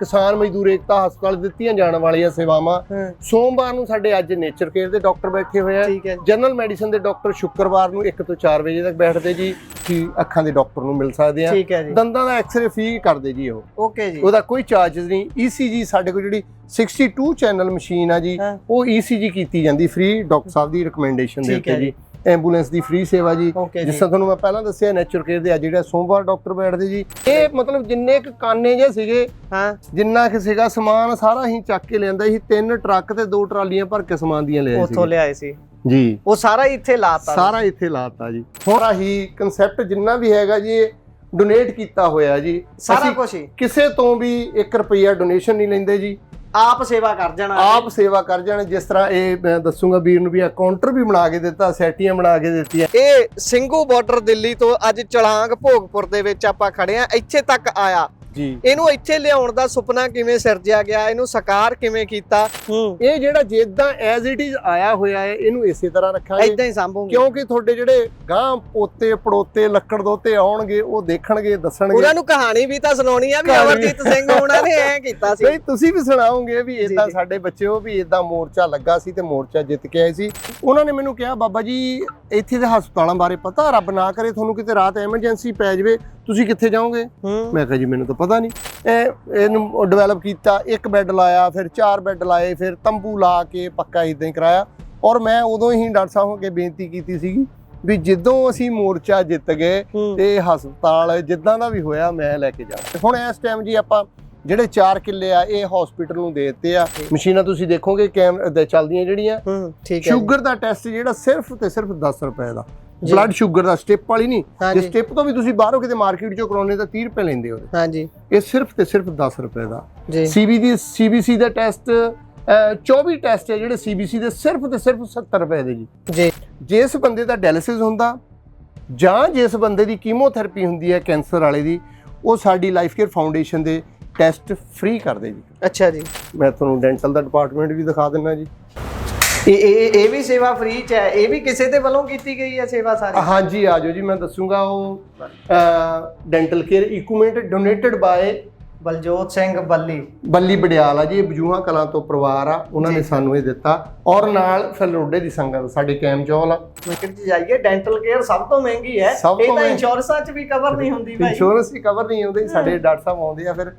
ਕਿਸਾਨ ਮਜ਼ਦੂਰ ਏਕਤਾ ਹਸਪਤਾਲ ਦਿੱਤੀਆਂ ਜਾਣ ਵਾਲੀਆਂ ਸੇਵਾਵਾਂ। ਸੋਮਵਾਰ ਨੂੰ ਸਾਡੇ ਅੱਜ ਨੇਚਰ ਕੇਅਰ ਦੇ ਡਾਕਟਰ ਬੈਠੇ ਹੋਏ ਆ। ਜਨਰਲ ਮੈਡੀਸਨ ਦੇ ਡਾਕਟਰ ਸ਼ੁੱਕਰਵਾਰ ਨੂੰ 1 ਤੋਂ 4 ਵਜੇ ਤੱਕ ਬੈਠਦੇ ਜੀ। ਤੁਸੀਂ ਅੱਖਾਂ ਦੇ ਡਾਕਟਰ ਨੂੰ ਮਿਲ ਸਕਦੇ ਆ। ਦੰਦਾਂ ਦਾ ਐਕਸਰੇ ਫ੍ਰੀ ਕਰਦੇ ਜੀ ਉਹ। ਓਕੇ ਜੀ, ਉਹਦਾ ਕੋਈ ਚਾਰजेस ਨਹੀਂ। ECG ਸਾਡੇ ਕੋਲ ਜਿਹੜੀ 62 ਚੈਨਲ ਮਸ਼ੀਨ ਆ ਜੀ, ਉਹ ECG ਕੀਤੀ ਜਾਂਦੀ ਫ੍ਰੀ ਡਾਕਟਰ ਸਾਹਿਬ ਦੀ ਰਿਕਮੈਂਡੇਸ਼ਨ ਦੇ ਉੱਤੇ ਜੀ। ਐਂਬੂਲੈਂਸ ਦੀ ਫ੍ਰੀ ਸੇਵਾ ਜੀ। ਜਿਸ ਤਰ੍ਹਾਂ ਤੁਹਾਨੂੰ ਮੈਂ ਪਹਿਲਾਂ ਦੱਸਿਆ ਨੇਚਰ ਕੇਅਰ ਦੇ ਅੱਜ ਜਿਹੜਾ ਸੋਮਵਾਰ ਡਾਕਟਰ ਬੈਠਦੇ ਜੀ। ਇਹ ਮਤਲਬ ਜਿੰਨੇ ਕੁ ਕਾਨੇ ਜੇ ਸੀਗੇ, ਜਿੰਨਾ ਕਿ ਸੀਗਾ ਸਮਾਨ ਸਾਰਾ ਹੀ ਚੱਕ ਕੇ ਲਿਆਂਦਾ ਸੀ। 3 ਟਰੱਕ ਤੇ 2 ਟਰਾਲੀਆਂ ਭਰ ਕੇ ਸਮਾਨ ਦੀਆਂ ਲਿਆਏ ਸੀ, ਉੱਥੋਂ ਲਿਆਏ ਸੀ ਜੀ। ਉਹ ਸਾਰਾ ਇੱਥੇ ਲਾਤਾ, ਸਾਰਾ ਇੱਥੇ ਲਾਤਾ ਜੀ। ਹੋਰ ਆਹੀ ਕਨਸੈਪਟ ਜਿੰਨਾ ਵੀ ਹੈਗਾ ਜੀ ਡੋਨੇਟ ਕੀਤਾ ਹੋਇਆ ਜੀ। ਸਾਰਾ ਕੁਝ ਹੀ ਕਿਸੇ ਤੋਂ ਵੀ 1 ਰੁਪਈਆ ਡੋਨੇਸ਼ਨ ਨਹੀਂ ਲੈਂਦੇ ਜੀ। ਆਪ ਸੇਵਾ ਕਰ ਜਾਣਾ, ਆਪ ਸੇਵਾ ਕਰ ਜਾਣਾ। ਜਿਸ ਤਰ੍ਹਾਂ ਇਹ ਮੈਂ ਦੱਸੂਗਾ ਵੀਰ ਨੂੰ ਵੀ ਆ ਕਾਊਂਟਰ ਵੀ ਬਣਾ ਕੇ ਦਿੱਤਾ, ਸੈਟੀਆਂ ਬਣਾ ਕੇ ਦਿੱਤੀਆਂ। ਇਹ ਸਿੰਘੂ ਬਾਰਡਰ ਦਿੱਲੀ ਤੋਂ ਅੱਜ ਚਲਾਂਗ ਭੋਗਪੁਰ ਦੇ ਵਿੱਚ ਆਪਾਂ ਖੜੇ ਆ। ਇੱਥੇ ਤੱਕ ਆਇਆ ਜੀ। ਇਹਨੂੰ ਇੱਥੇ ਲਿਆਉਣ ਦਾ ਸੁਪਨਾ ਕਿਵੇਂ ਸਿਰਜਿਆ ਗਿਆ, ਇਹਨੂੰ ਸਾਕਾਰ ਕਿਵੇਂ ਕੀਤਾ? ਇਹ ਜਿਹੜਾ ਜਿੱਦਾਂ ਐਜ਼ ਇਟ ਇਜ਼ ਆਇਆ ਹੋਇਆ ਹੈ ਇਹਨੂੰ ਇਸੇ ਤਰ੍ਹਾਂ ਰੱਖਾਂਗੇ, ਇਦਾਂ ਹੀ ਸਾਂਭੂਗੇ। ਕਿਉਂਕਿ ਤੁਹਾਡੇ ਜਿਹੜੇ ਗਾਂ ਪੋਤੇ ਪੜੋਤੇ ਲੱਕੜ ਦੋਤੇ ਆਉਣਗੇ, ਉਹ ਦੇਖਣਗੇ, ਦੱਸਣਗੇ। ਉਹਨਾਂ ਨੂੰ ਕਹਾਣੀ ਵੀ ਤਾਂ ਸੁਣਾਉਣੀ ਆ ਵੀ ਅਮਰਜੀਤ ਸਿੰਘ ਉਹਨਾਂ ਨੇ ਐ ਕੀਤਾ ਸੀ। ਨਹੀਂ, ਤੁਸੀਂ ਵੀ ਸੁਣਾਓਗੇ ਵੀ ਇਦਾਂ ਸਾਡੇ ਬੱਚਿਓ ਵੀ ਇਦਾਂ ਮੋਰਚਾ ਲੱਗਾ ਸੀ ਤੇ ਮੋਰਚਾ ਜਿੱਤ ਕੇ ਆਏ ਸੀ। ਉਹਨਾਂ ਨੇ ਮੈਨੂੰ ਕਿਹਾ ਬਾਬਾ ਜੀ ਇੱਥੇ ਦੇ ਹਸਪਤਾਲਾਂ ਬਾਰੇ ਪਤਾ, ਰੱਬ ਨਾ ਕਰੇ ਤੁਹਾਨੂੰ ਕਿਤੇ ਰਾਤ ਐਮਰਜੈਂਸੀ ਪੈ ਜਾਵੇ, ਤੁਸੀਂ ਕਿੱਥੇ ਜਾਓਗੇ? ਮੈਂ ਕਿਹਾ ਜੀ ਮੈਨੂੰ ਤਾਂ ਪਤਾ ਨਹੀਂ। ਇਹਨੂੰ ਡਿਵੈਲਪ ਕੀਤਾ, 1 ਬੈੱਡ ਲਾਇਆ, ਫਿਰ 4 ਬੈੱਡ ਲਾਏ, ਫਿਰ ਤੰਬੂ ਲਾ ਕੇ ਪੱਕਾ ਇਦਾਂ ਹੀ ਕਰਾਇਆ। ਔਰ ਮੈਂ ਉਦੋਂ ਹੀ ਡਾਕਟਰ ਸਾਹਿਬ ਅੱਗੇ ਬੇਨਤੀ ਕੀਤੀ ਸੀਗੀ ਵੀ ਜਦੋਂ ਅਸੀਂ ਮੋਰਚਾ ਜਿੱਤ ਗਏ ਤੇ ਹਸਪਤਾਲ ਜਿੱਦਾਂ ਦਾ ਵੀ ਹੋਇਆ ਮੈਂ ਲੈ ਕੇ ਜਾਣਾ। ਹੁਣ ਇਸ ਟਾਈਮ ਜੀ ਆਪਾਂ ਜਿਹੜੇ 4 ਕਿੱਲੇ ਆ ਇਹ ਹਸਪੀਟਲ ਨੂੰ ਦੇ ਦਿੱਤੇ ਆ। ਮਸ਼ੀਨਾਂ ਤੁਸੀਂ ਦੇਖੋਗੇ ਕੈਮਰੇ ਚੱਲਦੀਆਂ ਜਿਹੜੀਆਂ। ਸ਼ੂਗਰ ਦਾ ਟੈਸਟ ਜਿਹੜਾ ਸਿਰਫ ਤੇ ਸਿਰਫ 10 ਰੁਪਏ ਦਾ। ਬਲੱਡ ਸ਼ੂਗਰ ਦਾ, ਸਟੈਪ ਵਾਲੀ ਨਹੀਂ। ਜੇ ਸਟੈਪ ਤੋਂ ਵੀ ਤੁਸੀਂ ਬਾਹਰੋਂ ਕਿਤੇ ਮਾਰਕੀਟ ਚੋਂ ਕਰਾਉਣੇ ਤਾਂ 30 ਰੁਪਏ ਲੈਂਦੇ ਉਹਦੇ। ਹਾਂਜੀ, ਇਹ ਸਿਰਫ ਤੇ ਸਿਰਫ 10 ਰੁਪਏ ਦਾ। CBC ਦਾ ਟੈਸਟ 24 ਟੈਸਟ ਹੈ ਜਿਹੜੇ CBC ਦੇ ਸਿਰਫ ਤੇ ਸਿਰਫ 70 ਰੁਪਏ ਦੇ ਜੀ। ਜਿਸ ਬੰਦੇ ਦਾ ਡਾਇਲਿਸਿਸ ਹੁੰਦਾ ਜਾਂ ਜਿਸ ਬੰਦੇ ਦੀ ਕੀਮੋਥੈਰੇਪੀ ਹੁੰਦੀ ਹੈ ਕੈਂਸਰ ਵਾਲੇ ਦੀ, ਉਹ ਸਾਡੀ ਲਾਈਫ ਕੇਅਰ ਫਾਊਂਡੇਸ਼ਨ ਦੇ ਟੈਸਟ ਫ੍ਰੀ ਕਰਦੇ ਜੀ। ਅੱਛਾ ਜੀ, ਮੈਂ ਤੁਹਾਨੂੰ ਡੈਂਟਲ ਦਾ ਡਿਪਾਰਟਮੈਂਟ ਵੀ ਦਿਖਾ ਦਿੰਦਾ ਜੀ। ਇਹ ਵੀ ਸੇਵਾ ਫ੍ਰੀ ਚ ਹੈ, ਇਹ ਵੀ ਕਿਸੇ ਦੇ ਵੱਲੋਂ ਕੀਤੀ ਗਈ ਹੈ ਸੇਵਾ ਸਾਰੀ? ਹਾਂਜੀ, ਆਜੋ ਜੀ ਮੈਂ ਦੱਸੂਗਾ। ਉਹ dental care equipment donated by Baljot Singh Balli Barial ਆ ਜੀ। ਇਹ ਬਜੂਹਾ ਕਲਾਂ ਤੋਂ ਪਰਿਵਾਰ ਆ, ਉਹਨਾਂ ਨੇ ਸਾਨੂੰ ਇਹ ਦਿੱਤਾ। ਔਰ ਨਾਲ ਫਲੋਡੇ ਦੀ ਸੰਗਤ ਸਾਡੇ ਕੈਮਚੌਲ ਆ। ਮਾਰਕੀਟ 'ਚ ਜਾਈਏ ਡੈਂਟਲ ਕੇਅਰ ਸਭ ਤੋਂ ਮਹਿੰਗੀ ਹੈ। ਇਹ ਤਾਂ ਇੰਸ਼ੋਰੈਂਸਾਂ 'ਚ ਵੀ ਕਵਰ ਨਹੀਂ ਹੁੰਦੀ ਭਾਈ। ਇੰਸ਼ੋਰੈਂਸ ਹੀ ਕਵਰ ਨਹੀਂ ਹੁੰਦੀ। ਸਾਡੇ ਡਾਕਟਰ ਸਾਹਿਬ ਆਉਂਦੇ ਆ, ਫਿਰ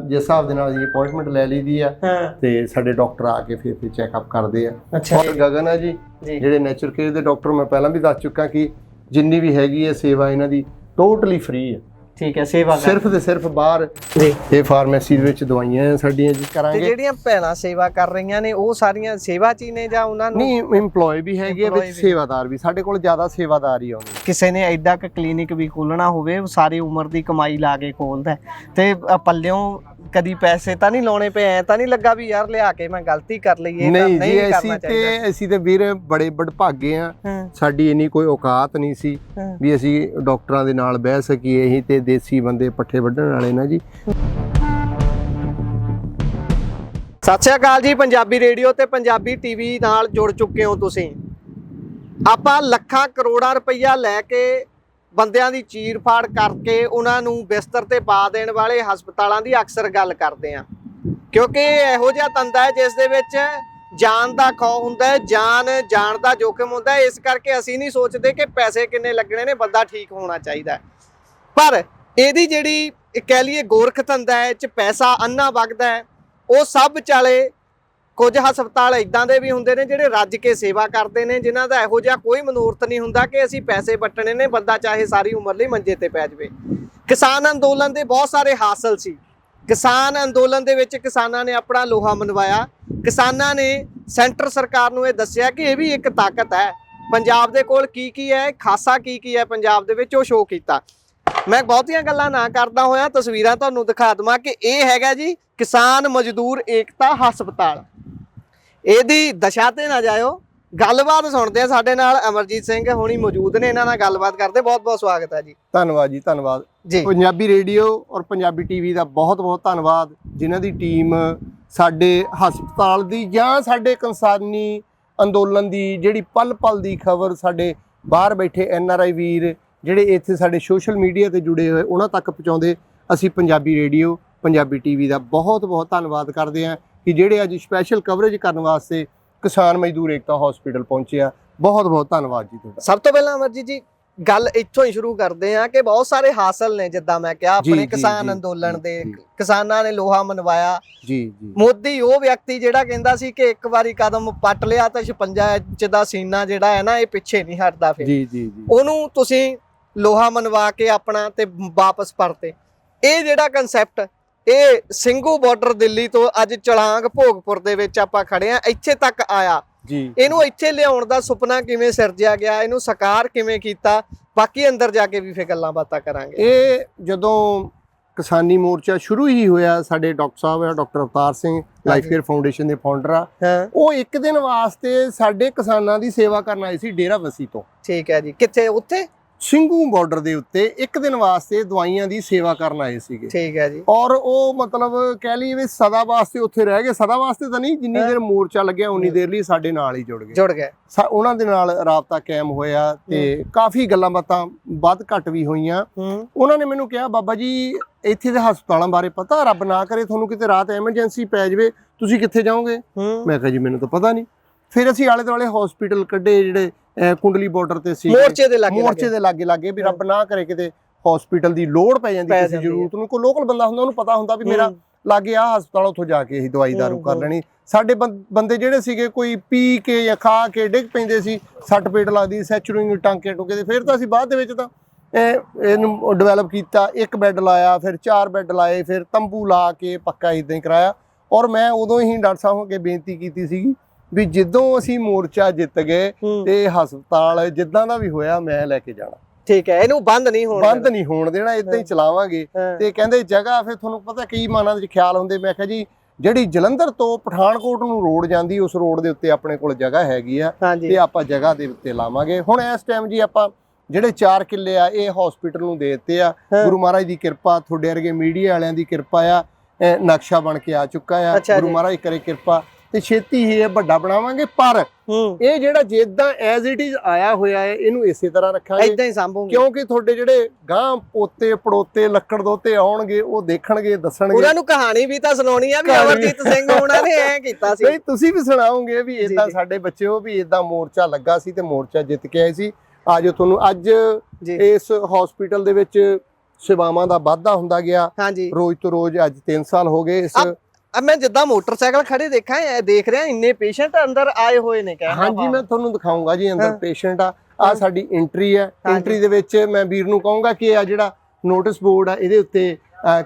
ਜਿਸ ਹਿਸਾਬ ਦੇ ਨਾਲ ਜੀ ਅਪਾਇੰਟਮੈਂਟ ਲੈ ਲਈਦੀ ਆ ਤੇ ਸਾਡੇ ਡਾਕਟਰ ਆ ਕੇ ਫਿਰ ਚੈੱਕਅਪ ਕਰਦੇ ਆ। ਔਰ ਗਗਨ ਆ ਜੀ ਜਿਹੜੇ ਨੇਚਰ ਕੇਅਰ ਦੇ ਡਾਕਟਰ, ਮੈਂ ਪਹਿਲਾਂ ਵੀ ਦੱਸ ਚੁੱਕਾ ਕਿ ਜਿੰਨੀ ਵੀ ਹੈਗੀ ਹੈ ਸੇਵਾ ਇਹਨਾਂ ਦੀ ਟੋਟਲੀ ਫ੍ਰੀ ਹੈ। ਠੀਕ ਹੈ, ਸੇਵਾ ਸਿਰਫ ਤੇ ਸਿਰਫ ਬਾਹਰ ਇਹ ਫਾਰਮੇਸੀ ਦੇ ਵਿੱਚ ਦਵਾਈਆਂ ਸਾਡੀਆਂ ਜੀ ਕਰਾਂਗੇ। ਜਿਹੜੀਆਂ ਭੈਣਾਂ ਸੇਵਾ ਕਰ ਰਹੀਆਂ ਨੇ ਉਹ ਸਾਰੀਆਂ ਸੇਵਾ ਚ ਹੀ ਨੇ ਜਾਂ ਉਹਨਾਂ ਨੂੰ? ਨਹੀਂ, ਇੰਪਲੋਏ ਵੀ ਹੈਗੇ ਵਿੱਚ ਸੇਵਾਦਾਰ ਵੀ। ਸਾਡੇ ਕੋਲ ਜ਼ਿਆਦਾ ਸੇਵਾਦਾਰ ਹੀ ਆਉਂਦੇ। ਕਿਸੇ ਨੇ ਐਡਾ ਕ ਕਲੀਨਿਕ ਵੀ ਖੋਲਣਾ ਹੋਵੇ, ਸਾਰੀ ਉਮਰ ਦੀ ਕਮਾਈ ਲਾ ਕੇ ਖੋਲਦਾ ਤੇ ਪੱਲਿਓਂ ਕਦੀ ਪੈਸੇ ਤਾਂ ਨਹੀਂ ਲਾਉਣੇ ਪਏ? ਐ ਤਾਂ ਨਹੀਂ ਲੱਗਾ ਵੀ ਯਾਰ ਲਿਆ ਕੇ ਮੈਂ ਗਲਤੀ ਕਰ ਲਈ? ਇਹ ਨਹੀਂ ਜੀ, ਅਸੀਂ ਤੇ ਵੀਰ ਬੜੇ ਵਡਭਾਗੇ ਆ। ਸਾਡੀ ਇੰਨੀ ਕੋਈ ਔਕਾਤ ਨਹੀਂ ਸੀ ਵੀ ਅਸੀਂ ਡਾਕਟਰਾਂ ਦੇ ਨਾਲ ਬਹਿ ਸਕੀਏ। ਅਸੀਂ ਤੇ ਦੇਸੀ ਬੰਦੇ ਪੱਠੇ ਵੱਢਣ ਵਾਲੇ ਨਾ ਜੀ। ਸਤਿ ਸ਼੍ਰੀ ਅਕਾਲ ਜੀ। ਪੰਜਾਬੀ ਰੇਡੀਓ ਤੇ ਪੰਜਾਬੀ ਟੀਵੀ ਨਾਲ ਜੁੜ ਚੁੱਕੇ ਹੋ ਤੁਸੀਂ। ਆਪਾਂ ਲੱਖਾਂ ਕਰੋੜਾਂ ਰੁਪਈਆ ਲੈ ਕੇ ਬੰਦਿਆਂ ਦੀ ਚੀਰ ਫਾੜ ਕਰਕੇ ਉਹਨਾਂ ਨੂੰ ਬਿਸਤਰ ਤੇ ਪਾ ਦੇਣ ਵਾਲੇ ਹਸਪਤਾਲਾਂ ਦੀ ਅਕਸਰ ਗੱਲ ਕਰਦੇ ਆ, ਕਿਉਂਕਿ ਇਹੋ ਜਿਹਾ ਧੰਦਾ ਹੈ ਜਿਸ ਦੇ ਵਿੱਚ ਜਾਨ ਦਾ ਖੌਫ ਹੁੰਦਾ ਹੈ, ਜਾਨ ਦਾ ਜੋਖਮ ਹੁੰਦਾ ਹੈ। ਇਸ ਕਰਕੇ ਅਸੀਂ ਨਹੀਂ ਸੋਚਦੇ ਕਿ ਪੈਸੇ ਕਿੰਨੇ ਲੱਗਣੇ ਨੇ, ਬੰਦਾ ਠੀਕ ਹੋਣਾ ਚਾਹੀਦਾ। ਪਰ ਇਹਦੀ ਜਿਹੜੀ ਕਹਿ ਲਈਏ ਗੋਰਖ ਧੰਦਾ ਹੈ, ਇਹ 'ਚ ਪੈਸਾ ਅੰਨਾ ਵਗਦਾ ਹੈ। ਉਹ ਸਭ ਚਾਲੇ ਕੁਝ ਹਸਪਤਾਲ ਇਦਾਂ ਦੇ ਵੀ ਹੁੰਦੇ ਨੇ ਜਿਹੜੇ ਰੱਜ ਕੇ ਸੇਵਾ ਕਰਦੇ ਨੇ, ਜਿਨ੍ਹਾਂ ਦਾ ਇਹੋ ਜਿਹਾ ਕੋਈ ਮਨੋਰਥ ਨਹੀਂ ਹੁੰਦਾ ਕਿ ਅਸੀਂ ਪੈਸੇ ਵੱਟਣੇ ਨੇ, ਬੰਦਾ ਚਾਹੇ ਸਾਰੀ ਉਮਰ ਲਈ ਮੰਜੇ ਤੇ ਪੈ ਜਾਵੇ। ਕਿਸਾਨ ਅੰਦੋਲਨ ਦੇ ਬਹੁਤ ਸਾਰੇ ਹਾਸਲ ਸੀ। ਕਿਸਾਨ ਅੰਦੋਲਨ ਦੇ ਵਿੱਚ ਕਿਸਾਨਾਂ ਨੇ ਆਪਣਾ ਲੋਹਾ ਮਨਵਾਇਆ। ਕਿਸਾਨਾਂ ਨੇ ਸੈਂਟਰ ਸਰਕਾਰ ਨੂੰ ਇਹ ਦੱਸਿਆ ਕਿ ਇਹ ਵੀ ਇੱਕ ਤਾਕਤ ਹੈ। ਪੰਜਾਬ ਦੇ ਕੋਲ ਕੀ ਹੈ, ਖਾਸਾ ਕੀ ਹੈ ਪੰਜਾਬ ਦੇ ਵਿੱਚ, ਉਹ ਸ਼ੋਅ ਕੀਤਾ। ਮੈਂ ਬਹੁਤੀਆਂ ਗੱਲਾਂ ਨਾ ਕਰਦਾ ਹੋਇਆ ਤਸਵੀਰਾਂ ਤੁਹਾਨੂੰ ਦਿਖਾ ਦੇਵਾਂ ਕਿ ਇਹ ਹੈਗਾ ਜੀ ਕਿਸਾਨ ਮਜ਼ਦੂਰ ਏਕਤਾ ਹਸਪਤਾਲ। ਇਹਦੀ ਦਸ਼ਾ ਤੇ ਨਾ ਜਾਇਓ। ਗੱਲਬਾਤ ਸੁਣਦੇ ਆ, ਸਾਡੇ ਨਾਲ ਅਮਰਜੀਤ ਸਿੰਘ ਹੁਣੀ ਮੌਜੂਦ ਨੇ, ਇਹਨਾਂ ਨਾਲ ਗੱਲਬਾਤ ਕਰਦੇ। ਬਹੁਤ ਬਹੁਤ ਸਵਾਗਤ ਹੈ ਜੀ। ਧੰਨਵਾਦ ਜੀ, ਧੰਨਵਾਦ ਜੀ। ਪੰਜਾਬੀ ਰੇਡੀਓ ਔਰ ਪੰਜਾਬੀ ਟੀਵੀ ਦਾ ਬਹੁਤ ਬਹੁਤ ਧੰਨਵਾਦ, ਜਿਨ੍ਹਾਂ ਦੀ ਟੀਮ ਸਾਡੇ ਹਸਪਤਾਲ ਦੀ ਜਾਂ ਸਾਡੇ ਕਿਸਾਨੀ ਅੰਦੋਲਨ ਦੀ ਜਿਹੜੀ ਪਲ ਪਲ ਦੀ ਖਬਰ ਸਾਡੇ ਬਾਹਰ ਬੈਠੇ NRI ਵੀਰ ਜਿਹੜੇ ਇੱਥੇ ਸਾਡੇ ਸੋਸ਼ਲ ਮੀਡੀਆ ਤੇ ਜੁੜੇ ਹੋਏ ਉਹਨਾਂ ਤੱਕ ਪਹੁੰਚਾਉਂਦੇ। ਅਸੀਂ ਪੰਜਾਬੀ ਰੇਡੀਓ ਪੰਜਾਬੀ ਟੀਵੀ ਦਾ ਬਹੁਤ ਬਹੁਤ ਧੰਨਵਾਦ ਕਰਦੇ ਹਾਂ ਕਿ ਜਿਹੜੇ ਅੱਜ ਸਪੈਸ਼ਲ ਕਵਰੇਜ ਕਰਨ ਵਾਸਤੇ ਕਿਸਾਨ ਮਜ਼ਦੂਰ ਏਕਤਾ ਹਸਪੀਟਲ ਪਹੁੰਚੇ ਆ। ਬਹੁਤ ਬਹੁਤ ਧੰਨਵਾਦ ਜੀ ਤੁਹਾਡਾ। ਸਭ ਤੋਂ ਪਹਿਲਾਂ ਅਮਰਜੀਤ ਜੀ ਗੱਲ ਇੱਥੋਂ ਹੀ ਸ਼ੁਰੂ ਕਰਦੇ ਆ ਕਿ ਬਹੁਤ ਸਾਰੇ ਹਾਸਲ ਨੇ, ਜਿੱਦਾਂ ਮੈਂ ਕਿਹਾ ਆਪਣੇ ਕਿਸਾਨ ਅੰਦੋਲਨ ਦੇ, ਕਿਸਾਨਾਂ ਨੇ ਲੋਹਾ ਮਨਵਾਇਆ ਜੀ। ਮੋਦੀ ਉਹ ਵਿਅਕਤੀ ਜਿਹੜਾ ਕਹਿੰਦਾ ਸੀ ਕਿ ਇੱਕ ਵਾਰੀ ਕਦਮ ਪੱਟ ਲਿਆ ਤਾਂ 56 ਇੰਚ ਦਾ ਸੀਨਾ ਜਿਹੜਾ ਹੈ ਨਾ ਇਹ ਪਿੱਛੇ ਨਹੀਂ ਹਟਦਾ। ਫਿਰ ਉਹਨੂੰ ਤੁਸੀਂ ਲੋਹਾ ਮਨਵਾ ਕੇ ਆਪਣਾ ਤੇ ਵਾਪਸ ਪਰਤੇ। ਇਹ ਜਿਹੜਾ ਕਨਸੈਪਟ ਇਹ ਸਿੰਘੂ ਬਾਰਡਰ ਦਿੱਲੀ ਤੋਂ ਅੱਜ ਚਲਾਂਗ ਭੋਗਪੁਰ ਦੇ ਵਿੱਚ ਆਪਾਂ ਖੜੇ ਆ, ਇੱਥੇ ਤੱਕ ਆਇਆ ਜੀ। ਇਹਨੂੰ ਇੱਥੇ ਲਿਆਉਣ ਦਾ ਸੁਪਨਾ ਕਿਵੇਂ ਸਿਰਜਿਆ ਗਿਆ, ਇਹਨੂੰ ਸਾਕਾਰ ਕਿਵੇਂ ਕੀਤਾ, ਬਾਕੀ ਅੰਦਰ ਜਾ ਕੇ ਵੀ ਫੇ ਗੱਲਾਂ ਬਾਤਾਂ ਕਰਾਂਗੇ। ਇਹ ਜਦੋਂ ਕਿਸਾਨੀ ਮੋਰਚਾ ਸ਼ੁਰੂ ਹੀ ਹੋਇਆ, ਸਾਡੇ ਡਾਕਟਰ ਸਾਹਿਬ ਆ doctor Avtar Singh life care foundation ਦੇ ਫਾਊਂਡਰ ਆ, ਉਹ ਇੱਕ ਦਿਨ ਵਾਸਤੇ ਸਾਡੇ ਕਿਸਾਨਾਂ ਦੀ ਸੇਵਾ ਕਰਨ ਆਏ ਸੀ ਡੇਰਾਬੱਸੀ ਤੋਂ। ਠੀਕ ਹੈ ਜੀ। ਕਿੱਥੇ? ਉੱਥੇ ਸਿੰਘੂ ਬਾਰਡਰ ਦੇ ਉੱਤੇ ਇੱਕ ਦਿਨ ਵਾਸਤੇ ਦਵਾਈਆਂ ਦੀ ਸੇਵਾ ਕਰਨ ਆਏ ਸੀਗੇ। ਠੀਕ ਹੈ ਜੀ। ਔਰ ਉਹ ਮਤਲਬ ਕਹਿ ਲਈਏ ਵੀ ਸਦਾ ਵਾਸਤੇ ਉੱਥੇ ਰਹਿ ਗਏ। ਸਦਾ ਵਾਸਤੇ ਤਾਂ ਨਹੀਂ, ਜਿੰਨੀ ਦੇਰ ਮੋਰਚਾ ਲੱਗਿਆ ਉਨੀ ਦੇਰ ਲਈ ਸਾਡੇ ਨਾਲ ਹੀ ਜੁੜ ਗਏ। ਉਹਨਾਂ ਦੇ ਨਾਲ ਰਾਬਤਾ ਕਾਇਮ ਹੋਇਆ ਤੇ ਕਾਫੀ ਗੱਲਾਂ ਬਾਤਾਂ ਵੱਧ ਘੱਟ ਵੀ ਹੋਈਆਂ। ਉਹਨਾਂ ਨੇ ਮੈਨੂੰ ਕਿਹਾ, ਬਾਬਾ ਜੀ ਇੱਥੇ ਦੇ ਹਸਪਤਾਲਾਂ ਬਾਰੇ ਪਤਾ? ਰੱਬ ਨਾ ਕਰੇ ਤੁਹਾਨੂੰ ਕਿਤੇ ਰਾਤ ਐਮਰਜੈਂਸੀ ਪੈ ਜਾਵੇ, ਤੁਸੀਂ ਕਿੱਥੇ ਜਾਓਗੇ? ਮੈਂ ਕਿਹਾ ਜੀ ਮੈਨੂੰ ਤਾਂ ਪਤਾ ਨਹੀਂ। ਫਿਰ ਅਸੀਂ ਆਲੇ ਦੁਆਲੇ ਹਸਪੀਟਲ ਕੱਢੇ ਜਿਹੜੇ ਕੁੰਡਲੀ ਬਾਰਡਰ ਤੇ ਸੀ, ਮੋਰਚੇ ਦੇ ਲਾਗੇ ਵੀ ਰੱਬ ਨਾ ਕਰੇ ਕਿਤੇ ਹਸਪੀਟਲ ਦੀ ਲੋੜ ਪੈ ਜਾਂਦੀ, ਕਿਸੇ ਜ਼ਰੂਰਤ ਨੂੰ। ਕੋਈ ਲੋਕਲ ਬੰਦਾ ਹੁੰਦਾ ਉਹਨੂੰ ਪਤਾ ਹੁੰਦਾ ਵੀ ਮੇਰਾ ਲਾਗੇ ਆ ਹਸਪਤਾਲ, ਉੱਥੋਂ ਜਾ ਕੇ ਅਸੀਂ ਦਵਾਈ ਦਾਰੂ ਕਰ ਲੈਣੀ। ਸਾਡੇ ਬੰਦੇ ਜਿਹੜੇ ਸੀਗੇ ਕੋਈ ਪੀ ਕੇ ਜਾਂ ਖਾ ਕੇ ਡਿੱਗ ਪੈਂਦੇ ਸੀ, ਸੱਟ ਪੇਟ ਲੱਗਦੀ, ਸੈਚੂਰਿੰਗ ਟਾਂਕੇ ਟੁਕੇ ਤੇ ਫਿਰ ਤਾਂ ਅਸੀਂ ਬਾਅਦ ਦੇ ਵਿੱਚ ਤਾਂ ਇਹਨੂੰ ਡਿਵੈਲਪ ਕੀਤਾ। ਇੱਕ ਬੈੱਡ ਲਾਇਆ, ਫਿਰ 4 ਬੈੱਡ ਲਾਏ, ਫਿਰ ਤੰਬੂ ਲਾ ਕੇ ਪੱਕਾ ਇਦਾਂ ਹੀ ਕਰਾਇਆ। ਔਰ ਮੈਂ ਉਦੋਂ ਹੀ ਡਾਕਟਰ ਸਾਹਿਬ ਅੱਗੇ ਬੇਨਤੀ ਕੀਤੀ ਸੀਗੀ ਵੀ ਜਦੋਂ ਅਸੀਂ ਮੋਰਚਾ ਜਿੱਤ ਗਏ ਤੇ ਹਸਪਤਾਲ ਜਿੱਦਾਂ ਦਾ ਵੀ ਹੋਇਆ ਮੈਂ ਲੈ ਕੇ ਜਾਣਾ। ਠੀਕ ਹੈ, ਇਹਨੂੰ ਬੰਦ ਨਹੀਂ ਹੋਣ ਦੇਣਾ, ਇਦਾਂ ਹੀ ਚਲਾਵਾਂਗੇ। ਤੇ ਕਹਿੰਦੇ ਜਗ੍ਹਾ ਫਿਰ ਤੁਹਾਨੂੰ ਪਤਾ ਕਈ ਮਨਾਂ ਦੇ ਖਿਆਲ ਹੁੰਦੇ। ਮੈਂ ਕਿਹਾ ਜੀ ਜਿਹੜੀ ਜਲੰਧਰ ਤੋਂ ਪਠਾਨਕੋਟ ਨੂੰ ਰੋਡ ਜਾਂਦੀ, ਉਸ ਰੋਡ ਦੇ ਉੱਤੇ ਆਪਣੇ ਕੋਲ ਜਗ੍ਹਾ ਹੈਗੀ ਆ ਤੇ ਆਪਾਂ ਜਗ੍ਹਾ ਦੇ ਉੱਤੇ ਲਾਵਾਂਗੇ। ਹੁਣ ਇਸ ਟਾਈਮ ਜੀ ਆਪਾਂ ਜਿਹੜੇ 4 ਕਿੱਲੇ ਆ ਇਹ ਹਸਪੀਟਲ ਨੂੰ ਦੇ ਦਿੱਤੇ ਆ। ਗੁਰੂ ਮਹਾਰਾਜ ਦੀ ਕਿਰਪਾ, ਤੁਹਾਡੇ ਵਰਗੇ ਮੀਡੀਆ ਵਾਲਿਆਂ ਦੀ ਕਿਰਪਾ ਆ, ਨਕਸ਼ਾ ਬਣ ਕੇ ਆ ਚੁੱਕਾ ਆ। ਗੁਰੂ ਮਹਾਰਾਜ ਕਰੇ ਕਿਰਪਾ ਤੇ ਛੇਤੀ ਹੀ ਇਹ ਵੱਡਾ ਬਣਾਵਾਂਗੇ। ਪਰ ਇਹ ਜਿਹੜਾ ਜਿੱਦਾਂ ਐਜ਼ ਇਟ ਇਜ਼ ਆਇਆ ਹੋਇਆ ਹੈ ਇਹਨੂੰ ਇਸੇ ਤਰ੍ਹਾਂ ਰੱਖਾਂਗੇ, ਇਦਾਂ ਹੀ ਸਾਂਭੂਗੇ। ਕਿਉਂਕਿ ਤੁਹਾਡੇ ਜਿਹੜੇ ਗਾਂ ਪੋਤੇ ਪੜੋਤੇ ਲੱਕੜ ਦੋਤੇ ਆਉਣਗੇ, ਉਹ ਦੇਖਣਗੇ, ਦੱਸਣਗੇ। ਉਹਨਾਂ ਨੂੰ ਕਹਾਣੀ ਵੀ ਤਾਂ ਸੁਣਾਉਣੀ ਆ ਵੀ ਅਮਰਜੀਤ ਸਿੰਘ ਉਹਨਾਂ ਨੇ ਐ ਕੀਤਾ ਸੀ। ਨਹੀਂ, ਤੁਸੀਂ ਵੀ ਸੁਣਾਓਗੇ ਵੀ ਇਦਾਂ ਸਾਡੇ ਬੱਚਿਓ ਵੀ ਇਦਾਂ ਮੋਰਚਾ ਲੱਗਾ ਸੀ ਤੇ ਮੋਰਚਾ ਜਿੱਤ ਕੇ ਆਏ ਸੀ। ਅੱਜ ਤੁਹਾਨੂੰ ਅੱਜ ਇਸ ਹਸਪੀਟਲ ਦੇ ਵਿੱਚ ਸੇਵਾਵਾਂ ਦਾ ਵਾਧਾ ਹੁੰਦਾ ਗਿਆ ਰੋਜ਼ ਤੋਂ ਰੋਜ਼। ਅੱਜ 3 ਸਾਲ ਹੋ ਗਏ ਇਸ। ਮੈਂ ਜਿੱਦਾਂ ਮੋਟਰਸਾਈਕਲ ਖੜੇ ਦੇਖ ਰਿਹਾ ਇੰਨੇ ਪੇਸ਼ੈਂਟ ਅੰਦਰ ਆਏ ਹੋਏ ਨੇ। ਹਾਂਜੀ, ਮੈਂ ਤੁਹਾਨੂੰ ਦਿਖਾਉਂਗਾ ਜੀ ਅੰਦਰ ਪੇਸ਼ੈਂਟ ਆ ਸਾਡੀ ਐਂਟਰੀ ਹੈ। ਐਂਟਰੀ ਦੇ ਵਿੱਚ ਮੈਂ ਵੀਰ ਨੂੰ ਕਹੂੰਗਾ ਕਿ ਆ ਜਿਹੜਾ ਨੋਟਿਸ ਬੋਰਡ ਆ ਇਹਦੇ ਉੱਤੇ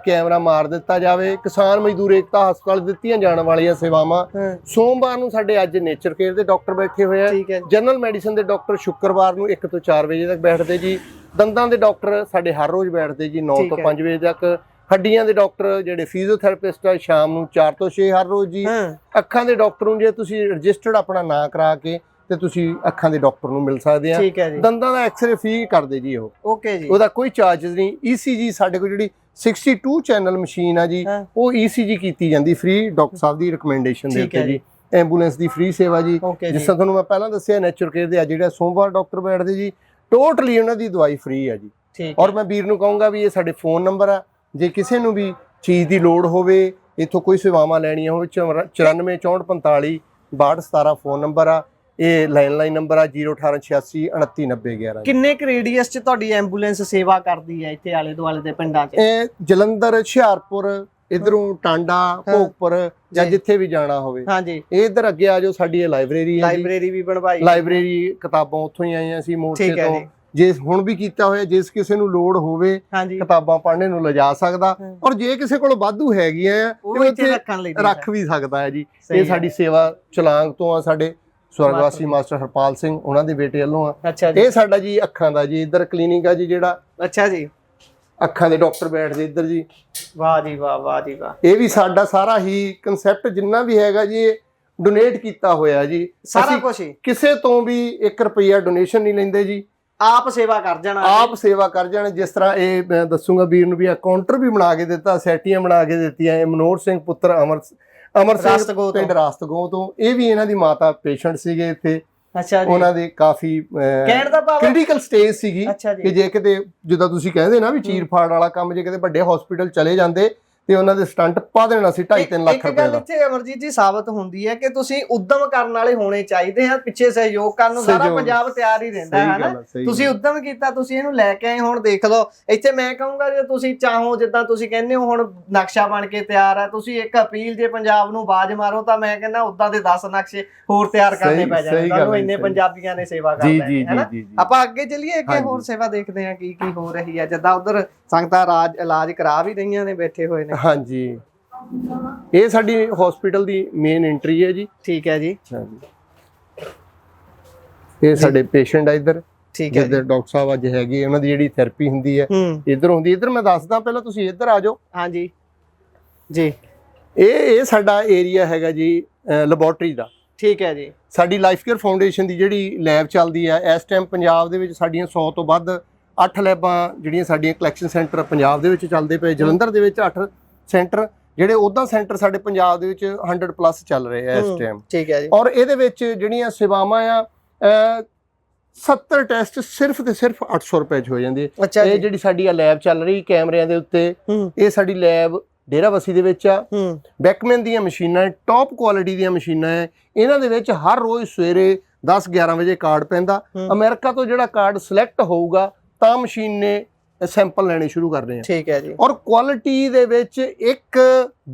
ਕੈਮਰਾ ਮਾਰ ਦਿੱਤਾ ਜਾਵੇ। ਕਿਸਾਨ ਮਜ਼ਦੂਰ ਏਕਤਾ ਹਸਪਤਾਲ ਦਿੱਤੀਆਂ ਜਾਣ ਵਾਲੀਆਂ ਸੇਵਾਵਾਂ। ਸੋਮਵਾਰ ਨੂੰ ਸਾਡੇ ਅੱਜ ਨੇਚਰ ਕੇਅਰ ਦੇ ਡਾਕਟਰ ਬੈਠੇ ਹੋਏ ਆ। ਜਨਰਲ ਮੈਡੀਸਨ ਦੇ ਡਾਕਟਰ ਸ਼ੁੱਕਰਵਾਰ ਨੂੰ 1 ਤੋਂ 4 ਵਜੇ ਤੱਕ ਬੈਠਦੇ ਜੀ। ਦੰਦਾਂ ਦੇ ਡਾਕਟਰ ਸਾਡੇ ਹਰ ਰੋਜ਼ ਬੈਠਦੇ ਜੀ 9 ਤੋਂ 5 ਵਜੇ ਤੱਕ। ਹੱਡੀਆਂ ਦੇ ਡਾਕਟਰ ਜਿਹੜੇ ਫਿਜ਼ੀਓਥੈਰੇਪਿਸਟ ਆ ਸ਼ਾਮ ਨੂੰ 4 ਤੋਂ 6 ਹਰ ਰੋਜ਼ ਜੀ। ਅੱਖਾਂ ਦੇ ਡਾਕਟਰ ਨੂੰ ਜੇ ਤੁਸੀਂ ਰਜਿਸਟਰਡ ਆਪਣਾ ਨਾਂ ਕਰਾ ਕੇ ਤੇ ਤੁਸੀਂ ਅੱਖਾਂ ਦੇ ਡਾਕਟਰ ਨੂੰ ਮਿਲ ਸਕਦੇ ਆ। ਦੰਦਾਂ ਦਾ ਐਕਸਰੇ ਫ੍ਰੀ ਕਰਦੇ ਜੀ ਉਹ। ਓਕੇ ਜੀ, ਉਹਦਾ ਕੋਈ ਚਾਰजेस ਨਹੀਂ। ECG ਸਾਡੇ ਕੋਲ ਜਿਹੜੀ 62 ਚੈਨਲ ਮਸ਼ੀਨ ਆ ਜੀ, ਉਹ ECG ਕੀਤੀ ਜਾਂਦੀ ਫ੍ਰੀ, ਡਾਕਟਰ ਸਾਹਿਬ ਦੀ ਰਿਕਮੈਂਡੇਸ਼ਨ ਦੇ ਉੱਤੇ ਜੀ। ਐਂਬੂਲੈਂਸ ਦੀ ਫ੍ਰੀ ਸੇਵਾ ਜੀ। ਜਿਸ ਤਰ੍ਹਾਂ ਤੁਹਾਨੂੰ ਮੈਂ ਪਹਿਲਾਂ ਦੱਸਿਆ ਨੇਚਰ ਕੇਅਰ ਦੇ ਆ ਜਿਹੜਾ ਸੋਮਵਾਰ ਡਾਕਟਰ ਬੈਠਦੇ ਜੀ, ਟੋਟਲੀ ਉਹਨਾਂ ਦੀ ਦਵਾਈ ਫ੍ਰੀ ਆ ਜੀ। ਔਰ ਮੈਂ ਵੀਰ ਨੂੰ ਕਹੂੰਗਾ ਵੀ ਇਹ ਸਾਡੇ ਫੋਨ ਨੰਬਰ ਆ, ਜੇ ਕਿਸੇ ਨੂੰ ਵੀ ਚੀਜ਼ ਦੀ ਲੋੜ ਹੋਵੇ, ਇੱਥੋਂ ਕੋਈ ਸੇਵਾਵਾਂ ਲੈਣੀਆਂ ਹੋਵੇ, 94 64 45 62 17 ਫੋਨ ਨੰਬਰ ਆ। ਇਹ ਲੈਂਡਲਾਈਨ ਨੰਬਰ ਆ 01886 29 90 11। ਕਿੰਨੇ ਕੁ ਰੇਡੀਅਸ 'ਚ ਤੁਹਾਡੀ ਐਂਬੂਲੈਂਸ ਸੇਵਾ ਕਰਦੀ ਹੈ ਇੱਥੇ ਆਲੇ ਦੁਆਲੇ ਦੇ ਪਿੰਡਾਂ 'ਚ? ਇਹ ਜਲੰਧਰ, ਹੁਸ਼ਿਆਰਪੁਰ, ਇਧਰੋਂ ਟਾਂਡਾ, ਭੋਗਪੁਰ ਜਾਂ ਜਿੱਥੇ ਵੀ ਜਾਣਾ ਹੋਵੇ। ਹਾਂਜੀ, ਇਹ ਇੱਧਰ ਅੱਗੇ ਆ ਜਾਓ। ਸਾਡੀ ਇਹ ਲਾਇਬ੍ਰੇਰੀ ਹੈ, ਲਾਇਬ੍ਰੇਰੀ ਵੀ ਬਣਵਾਈ। ਲਾਇਬ੍ਰੇਰੀ ਕਿਤਾਬਾਂ ਉੱਥੋਂ ਹੀ ਆਈਆਂ ਸੀ ਮੋਰਚੇ ਤੋਂ। ਜੇ ਹੁਣ ਵੀ ਕੀਤਾ ਹੋਇਆ, ਜਿਸ ਕਿਸੇ ਨੂੰ ਲੋੜ ਹੋਵੇ ਕਿਤਾਬਾਂ ਪੜ੍ਹਨੇ ਨੂੰ ਲਿਜਾ ਸਕਦਾ। ਔਰ ਜੇ ਕਿਸੇ ਕੋਲ ਵਾਧੂ ਹੈਗੀਆਂ ਉਹ ਇੱਥੇ ਰੱਖ ਵੀ ਸਕਦਾ ਹੈ ਜੀ। ਇਹ ਸਾਡੀ ਸੇਵਾ ਚਲਾਂਗ ਤੋਂ ਆ, ਸਾਡੇ ਸਵਰਗਵਾਸੀ ਮਾਸਟਰ ਹਰਪਾਲ ਸਿੰਘ ਉਹਨਾਂ ਦੇ ਬੇਟੇ ਵੱਲੋਂ ਆ। ਇਹ ਸਾਡਾ ਜੀ ਅੱਖਾਂ ਦਾ ਜੀ ਇੱਧਰ ਕਲੀਨਿਕ ਆ ਜੀ ਜਿਹੜਾ। ਅੱਛਾ ਜੀ, ਅੱਖਾਂ ਦੇ ਡਾਕਟਰ ਬੈਠਦੇ ਇੱਧਰ ਜੀ। ਵਾਹ ਜੀ ਵਾਹ, ਵਾਹ ਜੀ ਵਾਹ। ਇਹ ਵੀ ਸਾਡਾ ਸਾਰਾ ਹੀ ਕਨਸੈਪਟ ਜਿੰਨਾ ਵੀ ਹੈਗਾ ਜੀ ਇਹ ਡੋਨੇਟ ਕੀਤਾ ਹੋਇਆ ਜੀ। ਸਾਰਾ ਕੁਝ ਕਿਸੇ ਤੋਂ ਵੀ 1 ਰੁਪਈਆ ਡੋਨੇਸ਼ਨ ਨਹੀਂ ਲੈਂਦੇ ਜੀ। ਆਪ ਸੇਵਾ ਕਰ ਜਾਣਾ, ਆਪ ਸੇਵਾ ਕਰ ਜਾਣਾ। ਜਿਸ ਤਰ੍ਹਾਂ ਇਹ ਮੈਂ ਦੱਸੂਗਾ ਵੀਰ ਨੂੰ ਵੀ ਕਾਊਂਟਰ ਵੀ ਬਣਾ ਕੇ ਦਿੱਤਾ, ਸੈਟੀਆਂ ਬਣਾ ਕੇ ਦਿੱਤੀਆਂ। ਇਹ ਮਨੋਹਰ ਸਿੰਘ ਪੁੱਤਰ ਅਮਰ ਸਿੰਘ ਪਿੰਡ ਰਾਸਤਗੋ ਤੋਂ। ਇਹ ਵੀ ਇਹਨਾਂ ਦੀ ਮਾਤਾ ਪੇਸ਼ੈਂਟ ਸੀਗੇ ਇੱਥੇ। ਅੱਛਾ ਜੀ, ਉਹਨਾਂ ਦੇ ਕਾਫੀ ਕ੍ਰਿਟੀਕਲ ਸਟੇਜ ਸੀਗੀ ਕਿ ਜੇ ਕਿਤੇ ਜਿੱਦਾਂ ਤੁਸੀਂ ਕਹਿੰਦੇ ਨਾ ਵੀ ਚੀਰ ਫਾੜ ਵਾਲਾ ਕੰਮ, ਜੇ ਕਿਤੇ ਵੱਡੇ ਹਸਪੀਟਲ ਚਲੇ ਜਾਂਦੇ ਤੇ ਉਹਨਾਂ ਦੇ ਸਟੰਟ ਪਾ ਦੇਣਾ ਸੀ 2.5-3 ਲੱਖ ਰੁਪਏ ਗੱਲ ਦਾ। ਇੱਥੇ ਅਮਰਜੀਤ ਜੀ ਸਾਬਤ ਹੁੰਦੀ ਹੈ ਕਿ ਤੁਸੀਂ ਉਦਮ ਕਰਨ ਵਾਲੇ ਹੋਣੇ ਚਾਹੀਦੇ ਆ, ਪਿੱਛੇ ਸਹਿਯੋਗ ਕਰਨ ਨੂੰ ਸਾਰਾ ਪੰਜਾਬ ਤਿਆਰ ਹੀ ਰਹਿੰਦਾ ਹੈ ਨਾ। ਤੁਸੀਂ ਉਦਮ ਕੀਤਾ, ਤੁਸੀਂ ਇਹਨੂੰ ਲੈ ਕੇ ਆਏ, ਹੁਣ ਦੇਖ ਲਓ ਇੱਥੇ ਮੈਂ ਕਹੂੰਗਾ ਜੇ ਤੁਸੀਂ ਚਾਹੋ ਜਿੱਦਾਂ ਤੁਸੀਂ ਕਹਿੰਦੇ ਹੋ ਹੁਣ ਨਕਸ਼ਾ ਬਣ ਕੇ ਤਿਆਰ ਹੈ, ਤੁਸੀਂ ਇੱਕ ਅਪੀਲ ਜੇ ਪੰਜਾਬ ਨੂੰ ਬਾਜ਼ ਮਾਰੋ ਤਾਂ ਮੈਂ ਕਹਿੰਦਾ ਉਦਾਂ ਦੇ 10 ਨਕਸ਼ੇ ਹੋਰ ਤਿਆਰ ਕਰਨੇ ਪੈ ਜਾਣਗੇ ਤੁਹਾਨੂੰ, ਇੰਨੇ ਪੰਜਾਬੀਆਂ ਨੇ ਸੇਵਾ ਕਰਨੀ ਹੈ ਨਾ। ਆਪਾਂ ਅੱਗੇ ਚੱਲੀਏ, ਅੱਗੇ ਹੋਰ ਸੇਵਾ ਦੇਖਦੇ ਹਾਂ ਕੀ ਕੀ ਹੋ ਰਹੀ ਹੈ, ਜਿੱਦਾਂ ਉਧਰ ਸੰਗਤਾਂ ਇਲਾਜ ਕਰਾ ਵੀ ਰਹੀਆਂ ਨੇ, ਬੈਠੇ ਹੋਏ ਨੇ। ਹਾਂਜੀ, ਇਹ ਸਾਡੀ ਹਸਪੀਟਲ ਦੀ ਮੇਨ ਐਂਟਰੀ ਹੈ ਜੀ। ਠੀਕ ਹੈ ਜੀ। ਇਹ ਸਾਡੇ ਪੇਸ਼ੈਂਟ ਆ ਇੱਧਰ, ਠੀਕ ਹੈ ਜੀ। ਡਾਕਟਰ ਸਾਹਿਬ ਅੱਜ ਹੈਗੇ, ਉਹਨਾਂ ਦੀ ਜਿਹੜੀ ਥੈਰੇਪੀ ਹੁੰਦੀ ਹੈ ਇੱਧਰ ਹੁੰਦੀ। ਇੱਧਰ ਮੈਂ ਦੱਸਦਾ, ਪਹਿਲਾਂ ਤੁਸੀਂ ਇੱਧਰ ਆ ਜਾਓ। ਹਾਂਜੀ ਜੀ। ਇਹ ਸਾਡਾ ਏਰੀਆ ਹੈਗਾ ਜੀ ਲੈਬੋਰਟਰੀ ਦਾ। ਠੀਕ ਹੈ ਜੀ। ਸਾਡੀ ਲਾਈਫ ਕੇਅਰ ਫਾਊਂਡੇਸ਼ਨ ਦੀ ਜਿਹੜੀ ਲੈਬ ਚੱਲਦੀ ਆ ਇਸ ਟਾਈਮ ਪੰਜਾਬ ਦੇ ਵਿੱਚ, ਸਾਡੀਆਂ 100 ਤੋਂ ਵੱਧ 8 ਲੈਬਾਂ ਜਿਹੜੀਆਂ ਸਾਡੀਆਂ ਕਲੈਕਸ਼ਨ ਸੈਂਟਰ ਪੰਜਾਬ ਦੇ ਵਿੱਚ ਚੱਲਦੇ ਪਏ। ਜਲੰਧਰ ਦੇ ਵਿੱਚ 8 ਸੈਂਟਰ, ਜਿਹੜੇ ਉਹਦਾ ਸੈਂਟਰ ਸਾਡੇ ਪੰਜਾਬ ਦੇ ਵਿੱਚ 100+ ਚੱਲ ਰਹੇ ਆ ਇਸ ਟਾਈਮ। ਠੀਕ ਹੈ ਜੀ। ਔਰ ਇਹਦੇ ਵਿੱਚ ਜਿਹੜੀਆਂ ਸੇਵਾਵਾਂ ਆ 70 ਟੈਸਟ ਸਿਰਫ ਤੇ ਸਿਰਫ 800 ਰੁਪਏ 'ਚ ਹੋ ਜਾਂਦੇ। ਇਹ ਜਿਹੜੀ ਸਾਡੀ ਆ ਲੈਬ ਚੱਲ ਰਹੀ ਕੈਮਰਿਆਂ ਦੇ ਉੱਤੇ, ਇਹ ਸਾਡੀ ਲੈਬ ਡੇਰਾਬੱਸੀ ਦੇ ਵਿੱਚ ਆ। ਬੈਕਮੈਨ ਦੀਆਂ ਮਸ਼ੀਨਾਂ, ਟੌਪ ਕੁਆਲਿਟੀ ਦੀਆਂ ਮਸ਼ੀਨਾਂ ਹੈ। ਇਹਨਾਂ ਦੇ ਵਿੱਚ ਹਰ ਰੋਜ਼ ਸਵੇਰੇ 10-11 ਵਜੇ ਕਾਰਡ ਪੈਂਦਾ। ਅਮਰੀਕਾ ਤੋਂ ਜਿਹੜਾ ਕਾਰਡ ਸਿਲੈਕਟ ਹੋਊਗਾ ਤਾਂ ਮਸ਼ੀਨ ਨੇ ਸੈਂਪਲ ਲੈਣੇ ਸ਼ੁਰੂ ਕਰਨੇ ਆ। ਠੀਕ ਹੈ ਜੀ। ਔਰ ਕੁਆਲਿਟੀ ਦੇ ਵਿੱਚ ਇੱਕ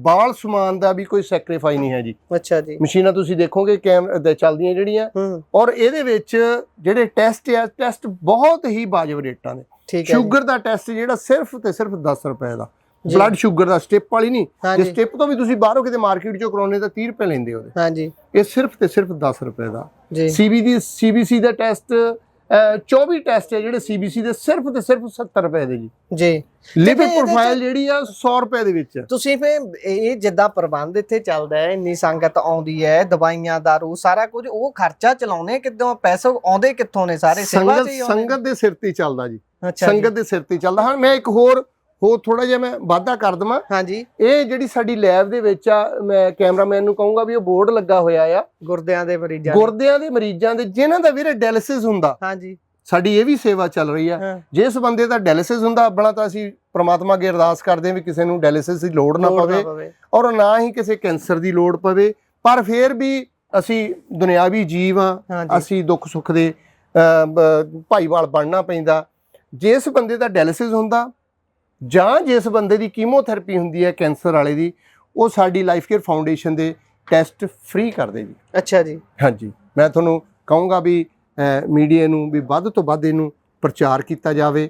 ਬਾਲ ਸਮਾਨ ਦਾ ਵੀ ਕੋਈ ਸੈਕਰੀਫਾਈ ਨਹੀਂ ਹੈ ਜੀ। ਅੱਛਾ ਜੀ। ਮਸ਼ੀਨਾਂ ਤੁਸੀਂ ਦੇਖੋਗੇ ਕੈਮਰੇ ਚੱਲਦੀਆਂ ਜਿਹੜੀਆਂ, ਔਰ ਇਹਦੇ ਵਿੱਚ ਜਿਹੜੇ ਟੈਸਟ ਆ, ਟੈਸਟ ਬਹੁਤ ਹੀ ਵਾਜਬ ਰੇਟਾਂ ਦੇ। ਠੀਕ ਹੈ। ਸ਼ੂਗਰ ਦਾ ਟੈਸਟ ਜਿਹੜਾ ਸਿਰਫ ਤੇ ਸਿਰਫ 10 ਰੁਪਏ ਦਾ, ਬਲੱਡ ਸ਼ੂਗਰ ਦਾ, ਸਟਿਪ ਵਾਲੀ ਨਹੀਂ। ਜੇ ਸਟਿਪ ਤੋਂ ਵੀ ਤੁਸੀਂ ਬਾਹਰੋਂ ਕਿਤੇ ਮਾਰਕੀਟ ਚੋਂ ਕਰਾਉਣੇ ਤਾਂ 30 ਰੁਪਏ ਲੈਂਦੇ ਉਹਦੇ। ਹਾਂਜੀ। ਇਹ ਸਿਰਫ ਤੇ ਸਿਰਫ 10 ਰੁਪਏ ਦਾ। ਸੀਬੀਸੀ ਦਾ ਟੈਸਟ 24 ਟੈਸਟ ਹੈ ਜਿਹੜੇ ਸੀਬੀਸੀ ਦੇ, ਸਿਰਫ ਤੇ ਸਿਰਫ 70 ਰੁਪਏ ਦੇ ਜੀ। ਲਿਪਿਡ ਪ੍ਰੋਫਾਈਲ ਜਿਹੜੀ ਆ 100 ਰੁਪਏ ਦੇ ਵਿੱਚ। ਤੁਸੀਂ ਫੇ ਇਹ ਜਿੱਦਾਂ ਪ੍ਰਬੰਧ ਇੱਥੇ ਚੱਲਦਾ ਹੈ, ਇੰਨੀ ਸੰਗਤ ਆਉਂਦੀ ਹੈ, ਦਵਾਈਆਂ ਦਾਰੂ ਸਾਰਾ ਕੁਝ, ਉਹ ਖਰਚਾ ਚਲਾਉਣੇ ਕਿੱਦਾਂ, ਪੈਸੇ ਆਉਂਦੇ ਕਿੱਥੋਂ ਨੇ? ਸਾਰੇ ਸੰਗਤ ਦੇ ਸਿਰ ਤੇ ਚੱਲਦਾ ਜੀ। ਸੰਗਤ ਦੇ ਸਿਰ ਤੇ ਚੱਲਦਾ। ਹਾਂ, ਮੈਂ ਇੱਕ ਹੋਰ ਥੋੜਾ ਜਿਹਾ ਮੈਂ ਵਾਧਾ ਕਰ ਦਵਾਂ। ਹਾਂਜੀ। ਇਹ ਜਿਹੜੀ ਸਾਡੀ ਲੈਬ ਦੇ ਵਿੱਚ ਆ, ਮੈਂ ਕੈਮਰਾਮੈਨ ਨੂੰ ਕਹੂੰਗਾ ਵੀ ਉਹ ਬੋਰਡ ਲੱਗਾ ਹੋਇਆ ਆ ਗੁਰਦਿਆਂ ਦੇ ਮਰੀਜ਼ਾਂ ਦੇ ਜਿਨ੍ਹਾਂ ਦਾ ਵੀਰੇ ਡਾਇਲਿਸਿਸ ਹੁੰਦਾ। ਹਾਂਜੀ। ਸਾਡੀ ਇਹ ਵੀ ਸੇਵਾ ਚੱਲ ਰਹੀ ਆ। ਜਿਸ ਬੰਦੇ ਦਾ ਡਾਇਲਿਸਿਸ ਹੁੰਦਾ, ਆਪਣਾ ਤਾਂ ਅਸੀਂ ਪ੍ਰਮਾਤਮਾ ਅੱਗੇ ਅਰਦਾਸ ਕਰਦੇ ਹਾਂ ਵੀ ਕਿਸੇ ਨੂੰ ਡਾਇਲਿਸਿਸ ਦੀ ਲੋੜ ਨਾ ਪਵੇ, ਔਰ ਨਾ ਹੀ ਕਿਸੇ ਕੈਂਸਰ ਦੀ ਲੋੜ ਪਵੇ। ਪਰ ਫਿਰ ਵੀ ਅਸੀਂ ਦੁਨਿਆਵੀ ਜੀਵ ਆ, ਅਸੀਂ ਦੁੱਖ ਸੁੱਖ ਦੇ ਭਾਈਵਾਲ ਬਣਨਾ ਪੈਂਦਾ। ਜਿਸ ਬੰਦੇ ਦਾ ਡਾਇਲਿਸਿਸ ਹੁੰਦਾ ਜਾਂ ਜਿਸ ਬੰਦੇ ਦੀ ਕੀਮੋਥੈਰੇਪੀ ਹੁੰਦੀ ਹੈ ਕੈਂਸਰ ਵਾਲੇ ਦੀ, ਉਹ ਸਾਡੀ ਲਾਈਫ ਕੇਅਰ ਫਾਊਂਡੇਸ਼ਨ ਦੇ ਟੈਸਟ ਫ੍ਰੀ ਕਰਦੇ ਜੀ। ਅੱਛਾ ਜੀ। ਹਾਂਜੀ। ਮੈਂ ਤੁਹਾਨੂੰ ਕਹੂੰਗਾ ਵੀ ਮੀਡੀਆ ਨੂੰ ਵੀ ਵੱਧ ਤੋਂ ਵੱਧ ਇਹਨੂੰ ਪ੍ਰਚਾਰ ਕੀਤਾ ਜਾਵੇ।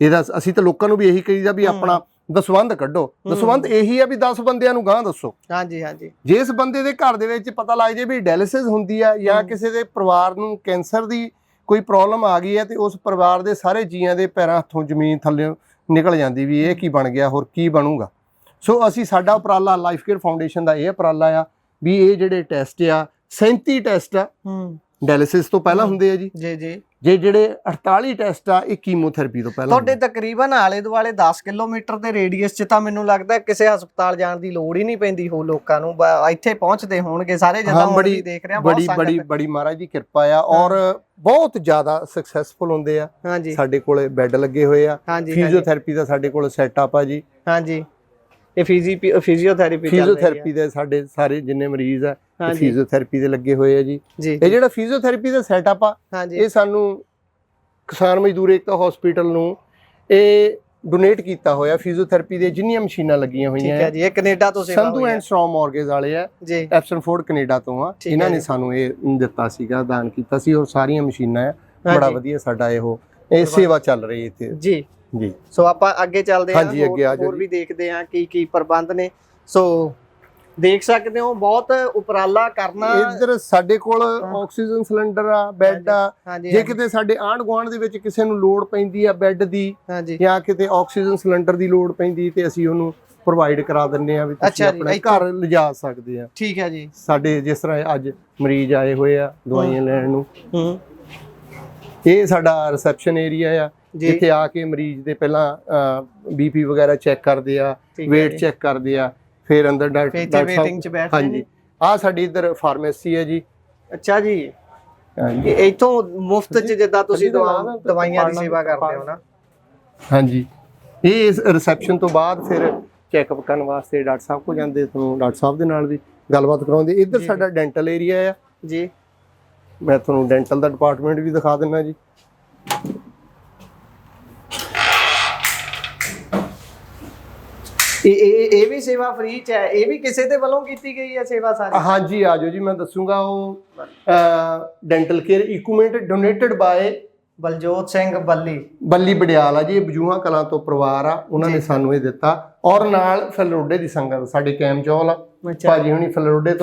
ਇਹਦਾ ਅਸੀਂ ਤਾਂ ਲੋਕਾਂ ਨੂੰ ਵੀ ਇਹੀ ਕਹੀਦਾ ਵੀ ਆਪਣਾ ਦਸਵੰਧ ਕੱਢੋ। ਦਸਵੰਧ ਇਹੀ ਆ ਵੀ 10 ਬੰਦਿਆਂ ਨੂੰ ਗਾਂ ਦੱਸੋ। ਹਾਂਜੀ ਹਾਂਜੀ। ਜਿਸ ਬੰਦੇ ਦੇ ਘਰ ਦੇ ਵਿੱਚ ਪਤਾ ਲੱਗ ਜੇ ਵੀ ਡਾਇਲਿਸਿਸ ਹੁੰਦੀ ਆ ਜਾਂ ਕਿਸੇ ਦੇ ਪਰਿਵਾਰ ਨੂੰ ਕੈਂਸਰ ਦੀ ਕੋਈ ਪ੍ਰੋਬਲਮ ਆ ਗਈ ਹੈ, ਤੇ ਉਸ ਪਰਿਵਾਰ ਦੇ ਸਾਰੇ ਜੀਆਂ ਦੇ ਪੈਰਾਂ ਹੱਥੋਂ ਜ਼ਮੀਨ ਥੱਲੇ ਨਿਕਲ ਜਾਂਦੀ ਵੀ ਇਹ ਕੀ ਬਣ ਗਿਆ, ਹੋਰ ਕੀ ਬਣੂਗਾ। ਸੋ ਅਸੀਂ ਸਾਡਾ ਉਪਰਾਲਾ ਲਾਈਫ ਕੇਅਰ ਫਾਊਂਡੇਸ਼ਨ ਦਾ ਇਹ ਉਪਰਾਲਾ ਆ ਵੀ ਇਹ ਜਿਹੜੇ ਟੈਸਟ ਆ 37 ਟੈਸਟ ਆ ਡਾਇਲਿਸਿਸ ਤੋਂ ਪਹਿਲਾਂ ਹੁੰਦੇ ਆ ਜੀ। ਜੀ ਜੀ। ਜਿਹੜੇ 48 ਟੈਸਟ ਆ ਇਹ ਕੀਮੋਥੈਰੇਪੀ ਤੋਂ ਪਹਿਲਾਂ। ਤੁਹਾਡੇ ਤਕਰੀਬਨ ਆਲੇ ਦੁਆਲੇ 10 ਕਿਲੋਮੀਟਰ ਦੇ ਰੇਡੀਅਸ 'ਚ ਤਾਂ ਮੈਨੂੰ ਲੱਗਦਾ ਕਿਸੇ ਹਸਪਤਾਲ ਜਾਣ ਦੀ ਲੋੜ ਹੀ ਨਹੀਂ ਪੈਂਦੀ ਹੋ ਲੋਕਾਂ ਨੂੰ, ਇੱਥੇ ਪਹੁੰਚਦੇ ਹੋਣਗੇ ਸਾਰੇ। ਜਿੱਦਾਂ ਹੁਣ ਵੀ ਦੇਖ ਰਹੇ ਆ ਬੜੀ ਮਹਾਰਾਜ ਦੀ ਕਿਰਪਾ ਆ, ਔਰ ਬਹੁਤ ਜ਼ਿਆਦਾ ਸਕਸੈਸਫੁਲ ਹੁੰਦੇ ਆ। ਹਾਂਜੀ। ਸਾਡੇ ਕੋਲੇ ਬੈੱਡ ਲੱਗੇ ਹੋਏ ਆ। ਫਿਜ਼ੀਓਥੈਰੇਪੀ ਦਾ ਸਾਡੇ ਕੋਲ ਸੈਟਅਪ ਆ ਜੀ। ਹਾਂਜੀ। ਇਹ ਫਿਜ਼ੀਓਥੈਰੇਪੀ ਦੇ ਸਾਡੇ ਸਾਰੇ ਜਿੰਨੇ ਮਰੀਜ਼ ਆ ਫਿਜ਼ੀਓਥੈਰੇਪੀ ਦੇ ਲੱਗੇ ਹੋਏ ਆ ਜੀ। ਇਹ ਜਿਹੜਾ ਫਿਜ਼ੀਓਥੈਰੇਪੀ ਦਾ ਸੈਟਅਪ ਆ, ਇਹ ਸਾਨੂੰ ਕਿਸਾਨ ਮਜ਼ਦੂਰ ਏਕਤਾ ਹਸਪੀਟਲ ਨੂੰ ਇਹ ਡੋਨੇਟ ਕੀਤਾ ਹੋਇਆ। ਫਿਜ਼ੀਓਥੈਰੇਪੀ ਦੇ ਜਿੰਨੀਆਂ ਮਸ਼ੀਨਾਂ ਲੱਗੀਆਂ ਹੋਈਆਂ। ਠੀਕ ਹੈ ਜੀ। ਇਹ ਕੈਨੇਡਾ ਤੋਂ ਸੇਵਾ ਹੋਈ ਹੈ। ਸੰਧੂ ਐਂਡ ਸਟਰੋਮ ਮੌਰਗੇਜ ਵਾਲੇ ਆ ਜੀ, ਐਪਸਨਫੋਰਡ ਕੈਨੇਡਾ ਤੋਂ ਆ। ਇਹਨਾਂ ਨੇ ਸਾਨੂੰ ਇਹ ਦਿੱਤਾ ਸੀਗਾ, ਦਾਨ ਕੀਤਾ ਸੀ, ਔਰ ਸਾਰੀਆਂ ਮਸ਼ੀਨਾਂ ਆ। ਬੜਾ ਵਧੀਆ ਸਾਡਾ ਇਹ ਸੇਵਾ ਚੱਲ ਰਹੀ ਇੱਥੇ ਜੀ। ਜੀ। ਸੋ ਆਪਾਂ ਅੱਗੇ ਚੱਲਦੇ ਹਾਂ, ਹੋਰ ਵੀ ਦੇਖਦੇ ਹਾਂ ਕੀ ਕੀ ਪ੍ਰਬੰਧ ਨੇ। ਸੋ ਦੇਖ ਸਕਦੇ ਹੋ ਬਹੁਤ ਉਪਰਾਲਾ ਕਰਨਾ। ਇੱਧਰ ਸਾਡੇ ਕੋਲ ਆਕਸੀਜਨ ਸਿਲੰਡਰ ਆ, ਬੈੱਡ ਆ। ਜੇ ਕਿਤੇ ਸਾਡੇ ਆਂਢ ਗੁਆਂਢ ਦੇ ਵਿੱਚ ਕਿਸੇ ਨੂੰ ਲੋੜ ਪੈਂਦੀ ਆ ਬੈੱਡ ਦੀ ਜਾਂ ਕਿਤੇ ਆਕਸੀਜਨ ਸਿਲੰਡਰ ਦੀ ਲੋੜ ਪੈਂਦੀ, ਤੇ ਅਸੀਂ ਉਹਨੂੰ ਪ੍ਰੋਵਾਈਡ ਕਰਾ ਦਿੰਦੇ ਆ ਵੀ ਤੁਸੀਂ ਆਪਣੇ ਘਰ ਲਿਜਾ ਸਕਦੇ ਆ। ਠੀਕ ਹੈ ਜੀ। ਸਾਡੇ ਜਿਸ ਤਰ੍ਹਾਂ ਅੱਜ ਮਰੀਜ਼ ਆਏ ਹੋਏ ਆ ਦਵਾਈਆਂ ਲੈਣ ਨੂੰ, ਇਹ ਸਾਡਾ ਰਿਸੈਪਸ਼ਨ ਏਰੀਆ ਆ, ਜਿੱਥੇ ਆ ਕੇ ਮਰੀਜ਼ ਦੇ ਪਹਿਲਾਂ ਬੀਪੀ ਵਗੈਰਾ ਚੈੱਕ ਕਰਦੇ ਆ, weight ਚੈੱਕ ਕਰਦੇ ਆ, ਫਿਰ ਅੰਦਰ ਡਾਕਟਰ ਸਾਹਿਬ। ਹਾਂਜੀ। ਆ ਸਾਡੀ ਇੱਧਰ ਫਾਰਮੇਸੀ ਹੈ ਜੀ। ਅੱਛਾ ਜੀ। ਇੱਥੋਂ ਮੁਫਤ ਚ ਜਿੱਦਾਂ ਤੁਸੀਂ ਦਵਾਈਆਂ ਦੀ ਸੇਵਾ ਕਰਦੇ ਹੋ ਨਾ। ਹਾਂਜੀ। ਇਹ ਰਿਸੈਪਸ਼ਨ ਤੋਂ ਬਾਅਦ ਫਿਰ ਚੈੱਕਅਪ ਕਰਨ ਵਾਸਤੇ ਡਾਕਟਰ ਸਾਹਿਬ ਕੋਲ ਜਾਂਦੇ, ਤੁਹਾਨੂੰ ਡਾਕਟਰ ਸਾਹਿਬ ਦੇ ਨਾਲ ਵੀ ਗੱਲਬਾਤ ਕਰਾਉਂਦੇ। ਇੱਧਰ ਸਾਡਾ ਡੈਂਟਲ ਏਰੀਆ ਆ ਜੀ, ਮੈਂ ਤੁਹਾਨੂੰ ਡੈਂਟਲ ਦਾ ਡਿਪਾਰਟਮੈਂਟ ਵੀ ਦਿਖਾ ਦਿੰਦਾ ਜੀ। ਇਹ ਵੀ ਸੇਵਾ ਫ੍ਰੀ ਚ ਹੈ, ਇਹ ਵੀ ਕਿਸੇ ਦੇ ਵੱਲੋਂ ਕੀਤੀ ਗਈ ਹੈ ਸੇਵਾ ਸਾਰੀ? ਹਾਂਜੀ ਆਜੋ ਜੀ, ਮੈਂ ਦੱਸੂਗਾ। ਉਹ dental care equipment donated by Baljot Singh Balli Barial ਆ ਜੀ। ਇਹ ਬਜੂਹਾ ਕਲਾਂ ਤੋਂ ਪਰਿਵਾਰ ਆ, ਉਹਨਾਂ ਨੇ ਸਾਨੂੰ ਇਹ ਦਿੱਤਾ। ਔਰ ਨਾਲ ਫਲੋਰੀਡਾ ਦੀ ਸੰਗਤ, ਸਾਡੇ ਕੈਮਚੌਲ ਆ ਭਾਜੀ ਹੁਣੀ ਫਲੋਰੀਡਾ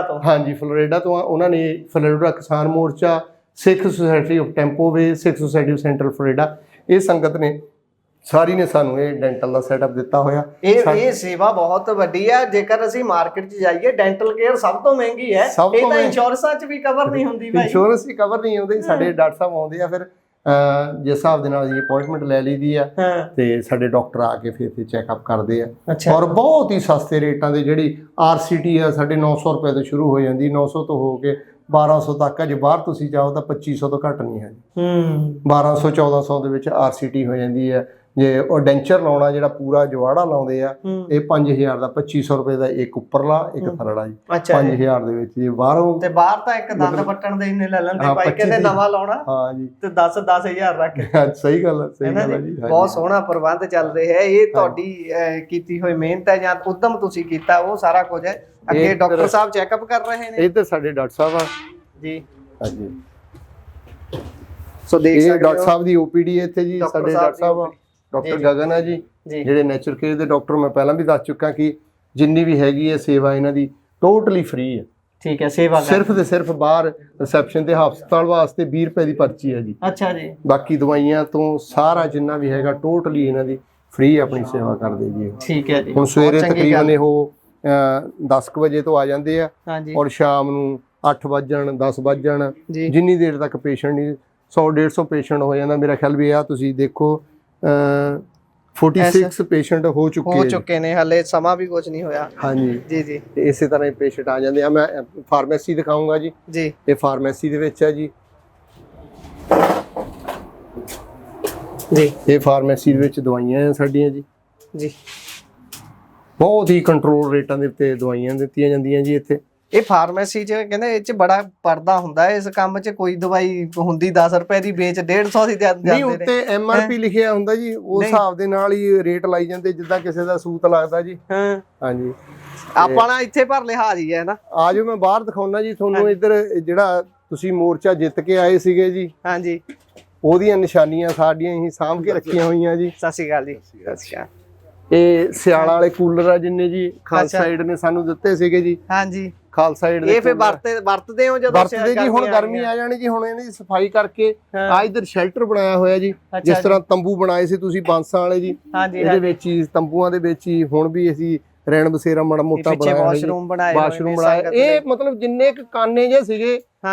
ਤੋਂ ਹਾਂਜੀ ਫਲੋਰੀਡਾ ਤੋਂ ਆ। ਉਹਨਾਂ ਨੇ Florida Kisan Morcha, Sikh society of Tampa Bay, Sikh society of central Florida, ਇਹ ਸੰਗਤ ਨੇ ਸਾਰੀ ਨੇ ਸਾਨੂੰ ਇਹ ਡੈਂਟਲ ਦਾ ਸੈਟਅਪ ਦਿੱਤਾ ਹੋਇਆ। ਇਹ ਸੇਵਾ ਬਹੁਤ ਵੱਡੀ ਹੈ। ਜੇਕਰ ਅਸੀਂ ਮਾਰਕੀਟ 'ਚ ਜਾਈਏ, ਡੈਂਟਲ ਕੇਅਰ ਸਭ ਤੋਂ ਮਹਿੰਗੀ ਹੈ। ਇਹ ਤਾਂ ਇੰਸ਼ੋਰੈਂਸਾਂ 'ਚ ਵੀ ਕਵਰ ਨਹੀਂ ਹੁੰਦੀ ਭਾਈ, ਇੰਸ਼ੋਰੈਂਸ ਵੀ ਕਵਰ ਨਹੀਂ ਹੁੰਦੀ। ਸਾਡੇ ਡਾਕਟਰ ਸਾਹਿਬ ਆਉਂਦੇ ਆ, ਫਿਰ ਜਿਸ ਹਿਸਾਬ ਦੇ ਨਾਲ ਜੀ ਅਪਾਇੰਟਮੈਂਟ ਲੈ ਲਈਦੀ ਆ ਤੇ ਸਾਡੇ ਡਾਕਟਰ ਆ ਕੇ ਫਿਰ ਚੈੱਕਅਪ ਕਰਦੇ ਆ। ਔਰ ਬਹੁਤ ਹੀ ਸਸਤੇ ਰੇਟਾਂ ਦੇ, ਜਿਹੜੀ RCT ਆ ਸਾਡੇ 900 ਰੁਪਏ ਤੋਂ ਸ਼ੁਰੂ ਹੋ ਜਾਂਦੀ, 900 ਤੋਂ ਹੋ ਕੇ 1200 ਤੱਕ ਆ। ਜੇ ਬਾਹਰ ਤੁਸੀਂ ਜਾਓ ਤਾਂ 2500 ਤੋਂ ਘੱਟ ਨਹੀਂ ਹੈ। 1200 1400 ਦੇ ਵਿੱਚ RCT ਹੋ ਜਾਂਦੀ ਹੈ। ਜੇ ਉਹ ਡੈਂਚਰ ਲਾਉਣਾ, ਜਿਹੜਾ ਪੂਰਾ ਜਵਾੜਾ ਲਾਉਂਦੇ ਆ, ਇਹ 5000 ਦਾ, 2500 ਰੁਪਏ ਦਾ ਇੱਕ ਉੱਪਰਲਾ ਇੱਕ ਥੱਲੜਾ ਜੀ। 5000 ਦੇ ਵਿੱਚ ਜੇ ਬਾਹਰੋਂ, ਤੇ ਬਾਹਰ ਤਾਂ ਇੱਕ ਦੰਦ ਪੱਟਣ ਦੇ ਇੰਨੇ ਲੈ ਲੈਂਦੇ ਭਾਈ, ਕਹਿੰਦੇ ਨਵਾਂ ਲਾਉਣਾ ਹਾਂ ਜੀ ਤੇ 10000 ਰੱਖ। ਸਹੀ ਗੱਲ ਹੈ, ਸਹੀ ਗੱਲ ਹੈ ਜੀ। ਬਹੁਤ ਸੋਹਣਾ ਪ੍ਰਬੰਧ ਚੱਲ ਰਿਹਾ ਹੈ। ਇਹ ਤੁਹਾਡੀ ਕੀਤੀ ਹੋਈ ਮਿਹਨਤ ਹੈ ਜਾਂ ਉਦਮ ਤੁਸੀਂ ਕੀਤਾ, ਉਹ ਸਾਰਾ ਕੁਝ ਹੈ। ਅੱਗੇ ਡਾਕਟਰ ਸਾਹਿਬ ਚੈੱਕਅਪ ਕਰ ਰਹੇ ਨੇ। ਇੱਧਰ ਸਾਡੇ ਡਾਕਟਰ ਸਾਹਿਬ ਆ ਜੀ। ਹਾਂਜੀ, ਸੋ ਦੇਖ ਸਕਦੇ ਹੋ ਡਾਕਟਰ ਸਾਹਿਬ ਦੀ OPD ਇੱਥੇ ਜੀ। ਸਾਡੇ ਡਾਕਟਰ ਸਾਹਿਬ ਆ ਡਾਕਟਰ ਗਗਨ ਆ ਜੀ, ਜਿਹੜੇ ਨੇਚਰ ਕੇਅਰ ਦੇ ਡਾਕਟਰ। ਮੈਂ ਪਹਿਲਾਂ ਵੀ ਦੱਸ ਚੁੱਕਾ ਕਿ ਜਿੰਨੀ ਵੀ ਹੈਗੀ ਹੈ ਸੇਵਾ ਇਹਨਾਂ ਦੀ ਟੋਟਲੀ ਫ੍ਰੀ ਹੈ। ਠੀਕ ਹੈ, ਸੇਵਾ ਸਿਰਫ ਤੇ ਸਿਰਫ ਬਾਹਰ ਰਿਸੈਪਸ਼ਨ ਤੇ ਹਸਪਤਾਲ ਵਾਸਤੇ 20 ਰੁਪਏ ਦੀ ਪਰਚੀ ਹੈ ਜੀ। ਅੱਛਾ ਜੀ। ਬਾਕੀ ਦਵਾਈਆਂ ਤੋਂ ਸਾਰਾ ਜਿੰਨਾ ਵੀ ਹੈਗਾ ਟੋਟਲੀ ਇਹਨਾਂ ਦੀ ਫ੍ਰੀ ਆਪਣੀ ਸੇਵਾ ਕਰਦੇ ਜੀ। ਠੀਕ ਹੈ ਜੀ। ਹੁਣ ਸਵੇਰੇ ਤਕਰੀਬਨ ਇਹ 10 ਵਜੇ ਤੋਂ ਆ ਜਾਂਦੇ ਆ, ਔਰ ਸ਼ਾਮ ਨੂੰ 8 ਵਜਣ 10 ਵਜਣ ਜਿੰਨੀ ਦੇਰ ਤੱਕ ਪੇਸ਼ੈਂਟ ਨਹੀਂ 100-150 ਪੇਸ਼ੈਂਟ ਹੋ ਜਾਂਦਾ। ਮੇਰਾ ਖਿਆਲ ਵੀ ਆ ਤੁਸੀਂ ਦੇਖੋ 46 ਪੇਸ਼ੈਂਟ ਹੋ ਚੁੱਕੇ ਨੇ, ਹਲੇ ਸਮਾਂ ਵੀ ਕੁਝ ਨਹੀਂ ਹੋਇਆ। ਹਾਂਜੀ ਜੀ ਜੀ। ਤੇ ਇਸੇ ਤਰ੍ਹਾਂ ਹੀ ਪੇਸ਼ੈਂਟ ਆ ਜਾਂਦੇ ਆ। ਮੈਂ ਫਾਰਮੇਸੀ ਦਿਖਾਉਂਗਾ ਜੀ। ਜੀ, ਇਹ ਫਾਰਮੇਸੀ ਦੇ ਵਿੱਚ ਹੈ ਜੀ। ਜੀ, ਇਹ ਫਾਰਮੇਸੀ ਦੇ ਵਿੱਚ ਦਵਾਈਆਂ ਆ ਸਾਡੀਆਂ ਜੀ। ਜੀ, ਬਹੁਤ ਹੀ ਕੰਟਰੋਲ ਰੇਟਾਂ ਦੇ ਉੱਤੇ ਦਵਾਈਆਂ ਦਿੱਤੀਆਂ ਜਾਂਦੀਆਂ ਜੀ ਇੱਥੇ। ਇਹ ਫਾਰਮੇਸੀ 'ਚ ਕਹਿੰਦੇ ਇਹ 'ਚ ਬੜਾ ਪਰਦਾ ਹੁੰਦਾ। ਇਸ ਕੰਮ 'ਚ ਕੋਈ ਦਵਾਈ ਹੁੰਦੀ 10 ਰੁਪਏ ਦੀ ਵੇਚ 150 ਦੀ ਜਾਂਦੇ ਨੇ। ਉੱਤੇ MRP ਲਿਖਿਆ ਹੁੰਦਾ ਜੀ, ਉਸ ਹਿਸਾਬ ਦੇ ਨਾਲ ਹੀ ਰੇਟ ਲਾਈ ਜਾਂਦੇ, ਜਿੱਦਾਂ ਕਿਸੇ ਦਾ ਸੂਤ ਲੱਗਦਾ ਜੀ। ਹਾਂਜੀ, ਆਪਾਂ ਨਾ ਇੱਥੇ ਪਰ ਲਿਹਾਜ਼ ਹੀ ਹੈ ਨਾ। ਆਜੋ ਮੈਂ ਬਾਹਰ ਦਿਖਾਉਣਾ ਜੀ ਤੁਹਾਨੂੰ। ਇੱਧਰ ਜਿਹੜਾ ਤੁਸੀਂ ਮੋਰਚਾ ਜਿੱਤ ਕੇ ਆਏ ਸੀਗੇ ਜੀ, ਹਾਂਜੀ, ਉਹਦੀਆਂ ਨਿਸ਼ਾਨੀਆਂ ਸਾਡੀਆਂ ਹੀ ਸਾਂਭ ਕੇ ਰੱਖੀਆਂ ਹੋਈਆਂ ਜੀ। ਸਤਿ ਸ਼੍ਰੀ ਅਕਾਲ ਜੀ। ਸਤਿ ਸ਼੍ਰੀ ਅਕਾਲ। ਇਹ ਸਿਆਲਾਂ ਵਾਲੇ ਕੂਲਰ ਆ ਜਿੰਨੇ ਜੀ ਖਾਲਸਾ ਏਡ ਨੇ ਸਾਨੂੰ ਦਿੱਤੇ ਸੀਗੇ ਜੀ। ਹਾਂਜੀ, ਖਾਲਸਾ ਏਡ ਦੇ। ਇਹ ਫੇ ਵਰਤਦੇ ਹੋ ਜਦੋਂ ਵਰਤਦੇ ਜੀ। ਹੁਣ ਗਰਮੀ ਆ ਜਾਣੀ ਜੀ, ਹੁਣ ਇਹਨਾਂ ਦੀ ਸਫਾਈ ਕਰਕੇ ਆ ਇੱਧਰ ਸ਼ੈਲਟਰ ਬਣਾਇਆ ਹੋਇਆ ਜੀ। ਜਿਸ ਤਰ੍ਹਾਂ ਤੰਬੂ ਬਣਾਏ ਸੀ ਤੁਸੀਂ ਬਾਂਸਾਂ ਵਾਲੇ ਜੀ, ਇਹਦੇ ਵਿੱਚ ਹੀ ਤੰਬੂਆਂ ਦੇ ਵਿੱਚ ਹੀ ਹੁਣ ਵੀ ਅਸੀਂ ਰਹਿਣ ਬਸੇਰਾ ਮਾੜਾ ਮੋਟਾ ਬਣਾਇਆ, ਵਾਸ਼ਰੂਮ ਬਣਾਇਆ। ਇਹ ਮਤਲਬ ਜਿੰਨੇ ਕ ਕਾਨੇ ਜੇ ਸੀਗੇ,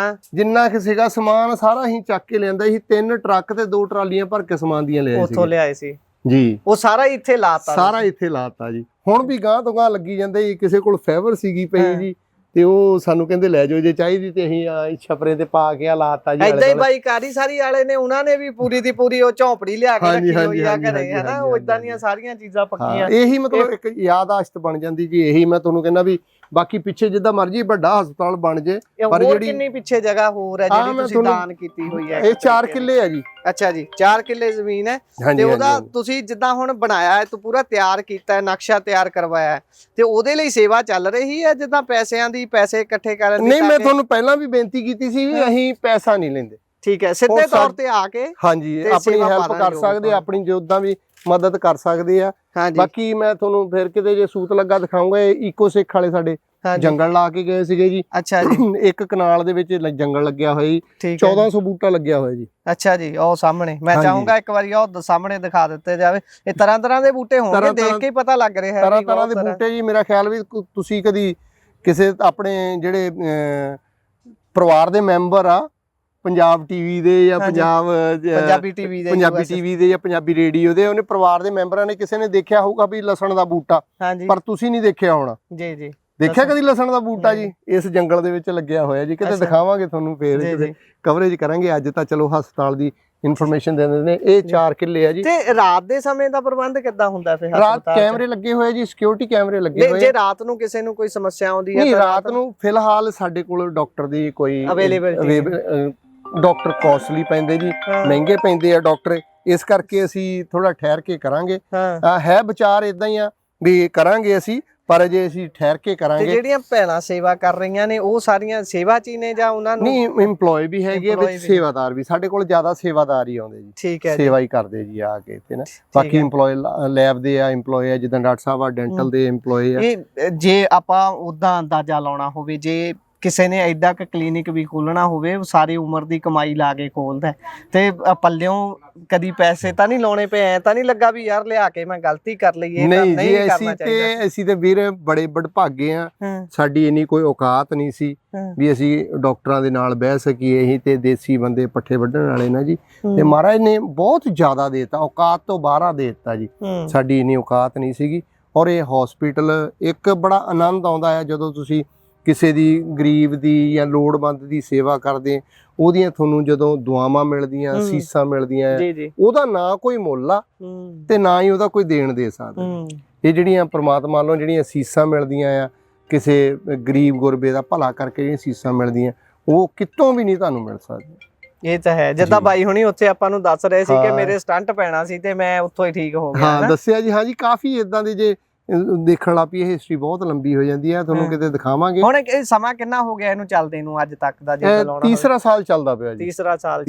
ਜਿੰਨਾ ਕਿ ਸੀਗਾ ਸਮਾਨ ਸਾਰਾ ਹੀ ਚੱਕ ਕੇ ਲਿਆਂਦਾ ਸੀ। 3 ਟਰੱਕ ਤੇ 2 ਟਰਾਲੀਆਂ ਭਰ ਕੇ ਸਮਾਨ ਦੀਆਂ ਲਿਆਏ ਸੀ, ਉੱਥੋਂ ਲਿਆਏ ਸੀ ਜੀ। ਉਹ ਸਾਰਾ ਇੱਥੇ ਲਾਤਾ ਜੀ। ਹੁਣ ਵੀ ਗਾਂ ਤੋਂ ਗਾਂ ਲੱਗੀ ਜਾਂਦੇ ਜੀ। ਕਿਸੇ ਕੋਲ ਫਾਈਬਰ ਸੀਗੀ ਪਈ ਜੀ, ਤੇ ਉਹ ਸਾਨੂੰ ਕਹਿੰਦੇ ਲੈ ਜਾਓ ਜੇ ਚਾਹੀਦੀ, ਤੇ ਅਸੀਂ ਛਪਰੇ ਤੇ ਪਾ ਕੇ ਲਾਤਾ ਜੀ। ਏਦਾਂ ਹੀ ਬਾਈ ਕਾਰੀਸਾਰੀ ਵਾਲੇ ਨੇ, ਉਹਨਾਂ ਨੇ ਵੀ ਪੂਰੀ ਦੀ ਪੂਰੀ ਉਹ ਝੌਂਪੜੀ ਲਿਆ ਕੇ ਰੱਖੀ ਹੋਈ ਆ ਘਰੇ, ਹਨਾ। ਉਹ ਇਦਾਂ ਦੀਆਂ ਸਾਰੀਆਂ ਚੀਜ਼ਾਂ ਪੱਕੀਆਂ। ਇਹੀ ਮਤਲਬ ਇੱਕ ਯਾਦਾਸ਼ਤ ਬਣ ਜਾਂਦੀ ਜੀ। ਇਹੀ ਮੈਂ ਤੁਹਾਨੂੰ ਕਹਿੰਦਾ ਵੀ ਬਾਕੀ ਪਿੱਛੇ ਜਿੱਦਾਂ ਮਰਜੀ ਵੱਡਾ ਹਸਪਤਾਲ ਬਣ ਜੇ, ਪਰ ਜਿਹੜੀ ਕਿੰਨੀ ਪਿੱਛੇ ਜਗ੍ਹਾ ਹੋਰ ਹੈ ਜਿਹੜੀ ਤੁਸੀਂ ਦਾਨ ਕੀਤੀ ਹੋਈ ਹੈ। ਇਹ 4 ਕਿੱਲੇ ਆ ਜੀ। ਅੱਛਾ ਜੀ, 4 ਕਿੱਲੇ ਜ਼ਮੀਨ ਹੈ, ਤੇ ਉਹਦਾ ਤੁਸੀਂ ਜਿੱਦਾਂ ਹੁਣ ਬਣਾਇਆ ਹੈ, ਤੂੰ ਪੂਰਾ ਤਿਆਰ ਕੀਤਾ ਹੈ, ਨਕਸ਼ਾ ਤਿਆਰ ਕਰਵਾਇਆ, ਤੇ ਉਹਦੇ ਲਈ ਸੇਵਾ ਚੱਲ ਰਹੀ ਹੈ ਜਿੱਦਾਂ ਪੈਸਿਆਂ ਦੀ, ਪੈਸੇ ਇਕੱਠੇ ਕਰਨ ਦੀ? ਨਹੀਂ, ਮੈਂ ਤੁਹਾਨੂੰ ਪਹਿਲਾਂ ਵੀ ਬੇਨਤੀ ਕੀਤੀ ਸੀ ਵੀ ਅਸੀਂ ਪੈਸਾ ਨਹੀਂ ਲੈਂਦੇ। ਠੀਕ ਹੈ, ਸਿੱਧੇ ਤੌਰ ਤੇ ਆ ਕੇ ਹਾਂਜੀ ਆਪਣੀ ਹੈਲਪ ਕਰ ਸਕਦੇ, ਆਪਣੀ ਜਿੱਦਾਂ ਵੀ ਮਦਦ ਕਰ ਸਕਦੇ ਆ। ਬਾਕੀ ਮੈਂ ਤੁਹਾਨੂੰ ਫਿਰ ਕਿਤੇ ਜੇ ਸੂਤ ਲੱਗਾ ਦਿਖਾਉਂਗਾ। ਇਕੋ ਸਿੱਖ ਵਾਲੇ ਸਾਡੇ ਜੰਗਲ ਲਾ ਕੇ ਗਏ ਸੀਗੇ ਜੀ। ਅੱਛਾ ਜੀ। ਇੱਕ ਕਨਾਲ ਦੇ ਵਿੱਚ ਜੰਗਲ ਲੱਗਿਆ ਹੋਇਆ ਜੀ, 1400 ਬੂਟਾ ਲੱਗਿਆ ਹੋਇਆ ਜੀ। ਅੱਛਾ ਜੀ, ਉਹ ਸਾਹਮਣੇ ਮੈਂ ਚਾਹੂੰਗਾ ਇੱਕ ਵਾਰੀ ਉਹ ਸਾਹਮਣੇ ਦਿਖਾ ਦਿੱਤੇ ਜਾਵੇ। ਇਹ ਤਰ੍ਹਾਂ ਦੇ ਬੂਟੇ ਹੋਣਗੇ, ਦੇਖ ਕੇ ਹੀ ਪਤਾ ਲੱਗ ਰਿਹਾ ਹੈ। ਤਰ੍ਹਾਂ ਦੇ ਬੂਟੇ ਜੀ। ਮੇਰਾ ਖਿਆਲ ਵੀ ਤੁਸੀਂ ਕਦੀ ਕਿਸੇ ਆਪਣੇ ਜਿਹੜੇ ਪਰਿਵਾਰ ਦੇ ਮੈਂਬਰ ਆ, ਪੰਜਾਬ ਟੀਵੀ ਦੇ ਜਾਂ ਪੰਜਾਬੀ ਟੀਵੀ ਦੇ ਜਾਂ ਪੰਜਾਬੀ ਰੇਡੀਓ ਦੇ, ਉਹਨੇ ਪਰਿਵਾਰ ਦੇ ਮੈਂਬਰਾਂ ਨੇ ਕਿਸੇ ਨੇ ਦੇਖਿਆ ਹੋਊਗਾ ਵੀ ਲਸਣ ਦਾ ਬੂਟਾ, ਪਰ ਤੁਸੀਂ ਨਹੀਂ ਦੇਖਿਆ ਹੋਣਾ। ਜੀ ਜੀ। ਦੇਖਿਆ ਕਦੀ ਲਸਣ ਦਾ ਬੂਟਾ ਜੀ? ਇਸ ਜੰਗਲ ਦੇ ਵਿੱਚ ਲੱਗਿਆ ਹੋਇਆ ਜੀ। ਕਿਤੇ ਦਿਖਾਵਾਂਗੇ ਤੁਹਾਨੂੰ, ਫੇਰ ਕਵਰੇਜ ਕਰਾਂਗੇ। ਅੱਜ ਤਾਂ ਚਲੋ ਹਸਪਤਾਲ ਦੀ ਇਨਫੋਰਮੇਸ਼ਨ ਦੇ ਦਿੰਦੇ ਨੇ। ਇਹ 4 ਕਿੱਲੇ ਆ ਜੀ। ਤੇ ਰਾਤ ਦੇ ਸਮੇਂ ਦਾ ਪ੍ਰਬੰਧ ਕਿੱਦਾਂ ਹੁੰਦਾ ਫਿਰ? ਰਾਤ ਕੈਮਰੇ ਲੱਗੇ ਹੋਏ ਜੀ, ਸਿਕਿਉਰਿਟੀ ਕੈਮਰੇ ਲੱਗੇ ਹੋਏ। ਜੇ ਰਾਤ ਨੂੰ ਕਿਸੇ ਨੂੰ ਕੋਈ ਸਮੱਸਿਆ ਆਉਂਦੀ ਹੈ ਨਹੀਂ, ਰਾਤ ਨੂੰ ਫਿਲਹਾਲ ਸਾਡੇ ਕੋਲ ਡਾਕਟਰ ਦੀ ਕੋਈ ਅਵੇਲੇਬਿਲਟੀ, ਡਾਕਟਰ ਕਾਸਟਲੀ ਪੈਂਦੇ ਜੀ, ਮਹਿੰਗੇ ਪੈਂਦੇ ਆ ਡਾਕਟਰ, ਇਸ ਕਰਕੇ ਅਸੀਂ ਥੋੜਾ ਠਹਿਰ ਕੇ ਕਰਾਂਗੇ। ਹੈ ਵਿਚਾਰ ਇਦਾਂ ਹੀ ਆ ਵੀ ਕਰਾਂਗੇ ਅਸੀਂ, ਪਰ ਜੇ ਅਸੀਂ ਠਹਿਰ ਕੇ ਕਰਾਂਗੇ। ਜਿਹੜੀਆਂ ਭੈਣਾਂ ਸੇਵਾ ਕਰ ਰਹੀਆਂ ਨੇ ਉਹ ਸਾਰੀਆਂ ਸੇਵਾ ਚ ਹੀ ਨੇ ਜਾਂ ਉਹਨਾਂ ਨੂੰ? ਨਹੀਂ, EMPLOYE ਵੀ ਹੈਗੇ ਆ ਵਿੱਚ, ਸੇਵਾਦਾਰ ਵੀ। ਸਾਡੇ ਕੋਲ ਜ਼ਿਆਦਾ ਸੇਵਾਦਾਰ ਹੀ ਆਉਂਦੇ ਜੀ। ਠੀਕ ਹੈ, ਸੇਵਾ ਹੀ ਕਰਦੇ ਜੀ ਆ ਕੇ ਤੇ ਨਾ। ਬਾਕੀ EMPLOYE ਲੈਬ ਦੇ ਆ, EMPLOYE ਆ, ਜਿੱਦਾਂ ਡਾਕਟਰ ਸਾਹਿਬ ਆ ਡੈਂਟਲ ਦੇ EMPLOYE ਆ। ਇਹ ਜੇ ਆਪਾਂ ਉਦਾਂ ਅੰਦਾਜ਼ਾ ਲਾਉਣਾ ਹੋਵੇ, ਜੇ ਕਿਸੇ ਨੇ ਐਡਾ ਕ ਕਲੀਨਿਕ ਵੀ ਖੋਲਣਾ ਹੋਵੇ, ਉਹ ਸਾਰੀ ਉਮਰ ਦੀ ਕਮਾਈ ਲਾ ਕੇ ਖੋਲਦਾ ਤੇ ਪੱਲਿਓਂ ਕਦੀ ਪੈਸੇ ਤਾਂ ਨਹੀਂ ਲਾਉਣੇ ਪਏ? ਐ ਤਾਂ ਨਹੀਂ ਲੱਗਾ ਵੀ ਯਾਰ ਲਿਆ ਕੇ ਮੈਂ ਗਲਤੀ ਕਰ ਲਈ, ਇਹ ਤਾਂ ਨਹੀਂ ਕਰਨਾ ਚਾਹੀਦਾ? ਅਸੀਂ ਤੇ ਵੀਰ ਬੜੇ ਵਡਭਾਗੇ ਆ, ਸਾਡੀ ਇੰਨੀ ਕੋਈ ਔਕਾਤ ਨਹੀਂ ਸੀ ਵੀ ਅਸੀਂ ਡਾਕਟਰਾਂ ਦੇ ਨਾਲ ਬਹਿ ਸਕੀਏ। ਅਸੀਂ ਤੇ ਦੇਸੀ ਬੰਦੇ ਪੱਠੇ ਵੱਢਣ ਵਾਲੇ ਨਾ ਜੀ, ਤੇ ਮਹਾਰਾਜ ਨੇ ਬਹੁਤ ਜ਼ਿਆਦਾ ਦੇਤਾ, ਔਕਾਤ ਤੋਂ ਬਾਹਰਾ ਦੇ ਦਿੱਤਾ ਜੀ। ਸਾਡੀ ਇੰਨੀ ਔਕਾਤ ਨਹੀਂ ਸੀਗੀ। ਔਰ ਇਹ ਹਸਪੀਟਲ ਇੱਕ ਬੜਾ ਆਨੰਦ ਆਉਂਦਾ ਹੈ ਜਦੋਂ ਤੁਸੀਂ ਕਿਸੇ ਦੀ ਗਰੀਬ ਦੀ ਜਾਂ ਲੋੜਵੰਦ ਦੀ ਸੇਵਾ ਕਰਦੇ, ਉਹਦੀਆਂ ਤੁਹਾਨੂੰ ਜਦੋਂ ਦੁਆਵਾਂ ਮਿਲਦੀਆਂ, ਅਸੀਸਾਂ ਮਿਲਦੀਆਂ, ਉਹਦਾ ਨਾ ਕੋਈ ਮੁੱਲ ਆ ਤੇ ਨਾ ਹੀ ਉਹਦਾ ਕੋਈ ਦੇਣ ਦੇ ਸਕਦਾ। ਇਹ ਜਿਹੜੀਆਂ ਪ੍ਰਮਾਤਮਾ ਵੱਲੋਂ ਜਿਹੜੀਆਂ ਅਸੀਸਾਂ ਮਿਲਦੀਆਂ ਆ, ਕਿਸੇ ਗਰੀਬ ਗੁਰਬੇ ਦਾ ਭਲਾ ਕਰਕੇ ਜਿਹੜੀਆਂ ਅਸੀਸਾਂ ਮਿਲਦੀਆਂ, ਉਹ ਕਿਤੋਂ ਵੀ ਨਹੀਂ ਤੁਹਾਨੂੰ ਮਿਲ ਸਕਦੀਆਂ। ਇਹ ਤਾਂ ਹੈ। ਜਿੱਦਾਂ ਬਾਈ ਹੁਣੀ ਉੱਥੇ ਆਪਾਂ ਨੂੰ ਦੱਸ ਰਹੇ ਸੀ ਕਿ ਮੇਰੇ ਸਟੰਟ ਪੈਣਾ ਸੀ ਤੇ ਮੈਂ ਉੱਥੋਂ ਹੀ ਠੀਕ ਹੋ ਗਿਆ। ਹਾਂ, ਦੱਸਿਆ ਜੀ। ਹਾਂ ਜੀ, ਕਾਫੀ ਇਦਾਂ ਦੇ ਜੇ ਦੇਖਣ ਲੱਗ ਪਈ ਇਹ ਹਿਸਟਰੀ ਬਹੁਤ ਲੰਬੀ ਹੋ ਜਾਂਦੀ ਹੈ, ਤੁਹਾਨੂੰ ਕਿਤੇ ਦਿਖਾਵਾਂਗੇ। ਹੁਣ ਇਹ ਸਮਾਂ ਕਿੰਨਾ ਹੋ ਗਿਆ ਇਹਨੂੰ ਚੱਲਦੇ ਨੂੰ ਅੱਜ ਤੱਕ ਦਾ? ਜੇ ਲਾਉਣਾ ਤੀਸਰਾ ਸਾਲ ਚੱਲਦਾ ਪਿਆ ਜੀ। ਤੀਸਰਾ ਸਾਲ